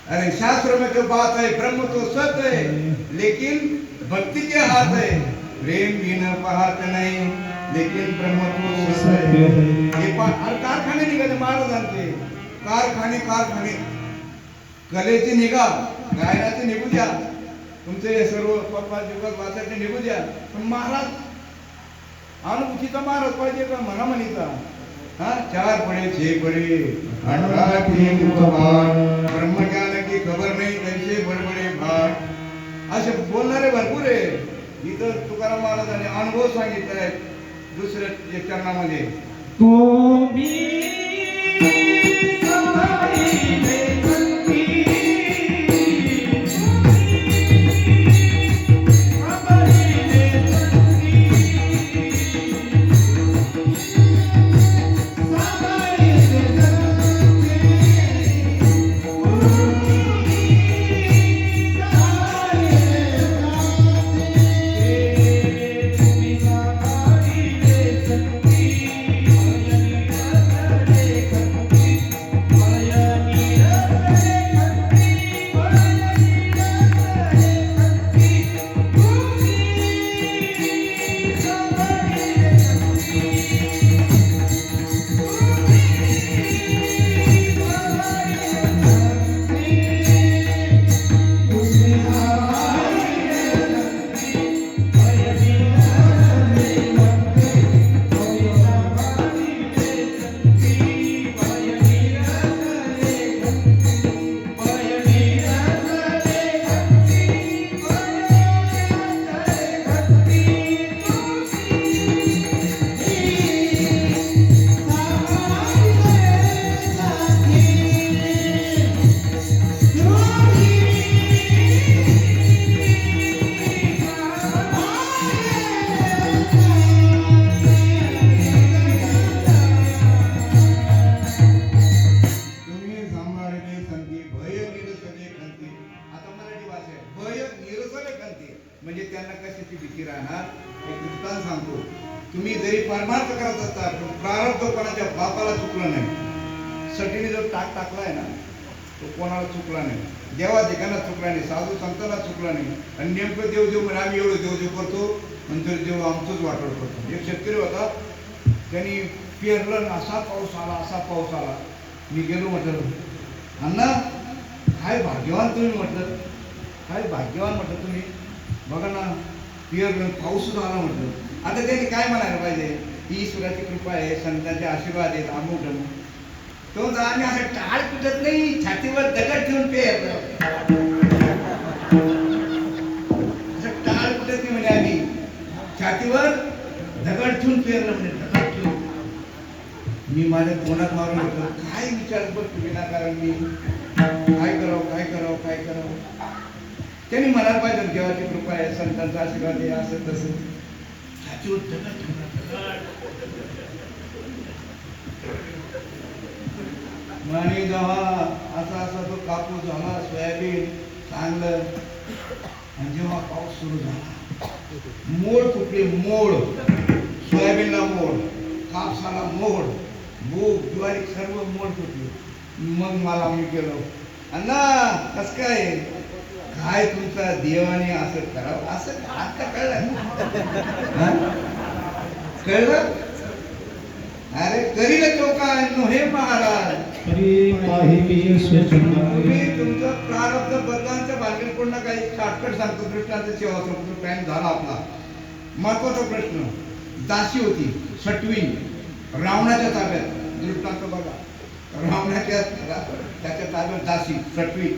अरे शास्त्र में तो बात है, ब्रह्म तो सत है, लेकिन भक्ति के हाथ है. प्रेम बिन पाहत नाही, लेकिन ब्रह्म तो सत है. हे कारखाने निघाले महाराजांचे, कारखाने. कलेचे निघा, गायनाचे निघू द्या, तुमचे सर्व पद्मात वाचायचे निघू द्या. पण महाराज अनुभूतीचा महाराज पाहिजे का म्हणा म्हणीचा. 4 पडे 6 पडे 18 ब्रह्मज्ञान की खबर नाही, कैसे बडबडे भाट. असे बोलणारे भरपूर आहे. इथं तुकाराम महाराजांनी अनुभव सांगितले आहेत दुसऱ्या चरणामध्ये. तुम्ही म्हणजे त्यांना कशाची भीती राहणार. एक दृष्टांत सांगतो. तुम्ही जरी परमार्थ करत असता पण प्रारब्ध कोणाच्या बापाला चुकलं नाही. सटीने जो टाकलाय ना तो कोणाला चुकला नाही. देवाधिकांना चुकला नाही, साधू संतांना चुकला नाही. आणि नेमकं देव म्हणजे आम्ही एवढं देव करतो नंतर देव आमचंच वाटोळ करतो. एक शेतकरी होता, त्यांनी पेरलं, असा पाऊस आला. मी गेलो, म्हटलं अण्णा काय भाग्यवान तुम्ही, म्हटलं काय भाग्यवान म्हटलं तुम्ही, बघा ना पेरलं, पाऊस आला. म्हटलं आता त्यांनी काय म्हणायला पाहिजे, ही ईश्वराची कृपा आहे, संतांचे आशीर्वाद आहेत, अमुक तो आम्ही असं टाळ तुटत नाही, छातीवर दगड ठेवून पेरलं. असं टाळ तुटत नाही म्हणजे आम्ही छातीवर दगड ठेवून पेरलं, म्हणजे दगड ठेवून. मी माझ्या तोंडात मारून होतो, काय विचार करतो विनाकारण मी, काय करावं. त्यांनी म्हणायला पाहिजे देवाची कृपा आहे, संतांचा आशीर्वाद आहे, असं तसं. छातीवर दगड ठेवला. आणि जेव्हा असा तो कापूस झाला, सोयाबीन चांगलं, आणि जेव्हा पाऊस सुरू झाला, मोड कुठले, मोड, सोयाबीनला मोड, कापसाला मोड, मूग ज्वारी सर्व मोड कुठले. मग मला मी गेलो, अण्णा कस काय तुमचा देवाने असं करावं, असं आता कळलं. अरे करील तो काय हे महाराज, तुम्ही तुमचं प्रारब्ध बदलांच्या भानगडीत पडू नका. एक शॉर्टकट सांगतो, दृष्टांत सेवा संपूर्ण टाइम झाला आपला. महत्वाचा प्रश्न, दासी होती सटवी, रावणाच्या ताब्यात. दृष्टांत बघा, रावणाच्या त्याच्या ताब्यात दासी सटवी.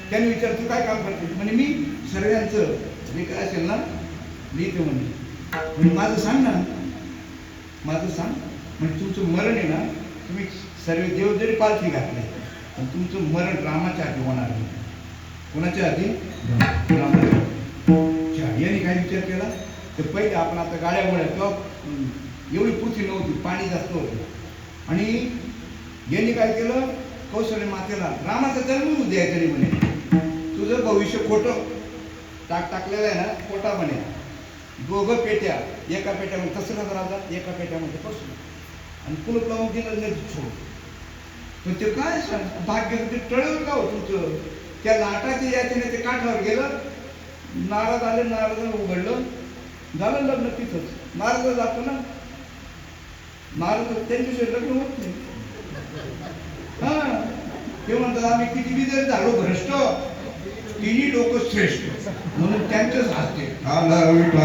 त्याने विचार तू काय काम करते, म्हणजे मी सर्वांचं जे काय असेल ना लिहितो म्हणजे माझं सांग ना, म्हणजे तुमचं मरण आहे ना, तुम्ही सर्व देव जरी पालखी घातले पण तुमचं मरण रामाच्या आधी होणार नाही. कोणाच्या आधी? रामाच्या. याने काय विचार केला, तर पहिले आपण आता गाड्यामुळे तेव्हा एवढी पृथ्वी नव्हती, पाणी जास्त होतं. आणि यांनी काय केलं, कौशल्य मातेला रामाचा जन्म होऊ द्यायचा नाही म्हणे, तुझं भविष्य खोटं टाकलेलं आहे ना, खोटा म्हणे. दोघं पेट्या, एका पेट्यामध्ये तसंच राहतात, एका पेट्यामध्ये बसलो आणि कुलूप लावून दिलं नदी छोड. पण ते काय भाग्य ते टळलं का हो तुमचं, त्या लाटाच्या याच्याने ते काठावर गेलं, नारद आले, नारदानं उघडलं, झालं लग्न तिथंच. नारद जातो ना, नारद त्यांच्याशिवाय लग्न होत नाही. हा ते म्हणतात आम्ही किती विजय झालो भ्रष्ट, तिन्ही लोक श्रेष्ठ, म्हणून त्यांच्याच हस्ते याला वाटलं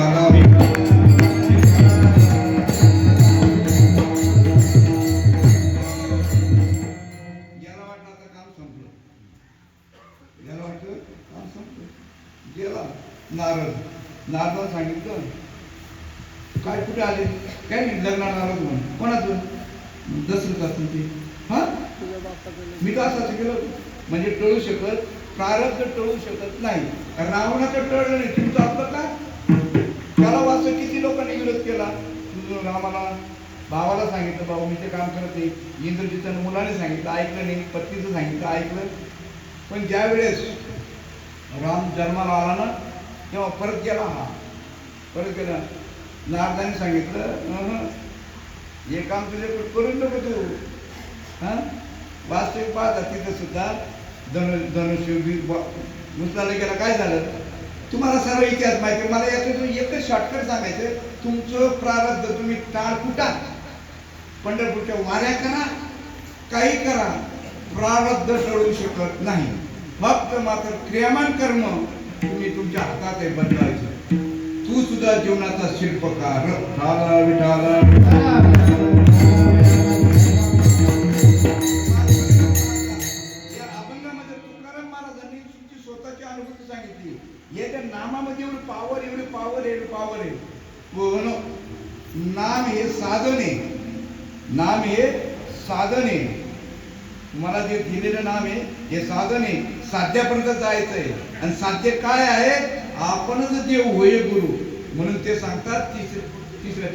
आता काम संपलं, गेला नारदानं सांगितलं काय कुठे आले, काय नाही लग्नाला आलो म्हणून. कोणातून? दसरथ असून ते. हा मी तर असं गेलो, म्हणजे टळू शकत, प्रारब्ध टळू शकत नाही. रावणाचं टळलं नाही, तुमचं आपलं का? त्याला वाचून किती लोकांनी विरोध केला. तुझं रामाला भावाला सांगितलं, भाऊ मी ते काम करत नाही. इंद्रजितानं मुलाने सांगितलं, ऐकलं नाही. पत्नीचं सांगितलं, ऐकलं. पण ज्या वेळेस राम जन्माला आला ना, तेव्हा परत गेला. नारदाने सांगितलं हे काम तुझे करून नको तू. हा वास्तविक पाहता तिथं सुद्धा धनुष्य मुसलाला गेला. काय झालं तुम्हाला सर्व इतिहास माहिती. मला याच्यातून एकच शॉर्टकट सांगायचं, तुमचं प्रारब्ध तुम्ही टाळ कुटा, पंढरपूरच्या वाऱ्या करा, काही करा, प्रारब्ध टळू शकत नाही. फक्त मात्र क्रियामान कर्म तुम्ही तुमच्या हातात आहे बदलायचं. तू सुद्धा जीवनाचा शिल्पकार. विठाला स्वतःची अनुभूती सांगितली. याच्या नामामध्ये एवढी पावर आहे. नाम हे साधन आहे. मला जे दिलेलं नाम आहे हे साधन आहे. साध्यापर्यंत जायचंय. आणि साध्य काय आहे? आपणच देव होय गुरु. म्हणून ते सांगतात तिसऱ्या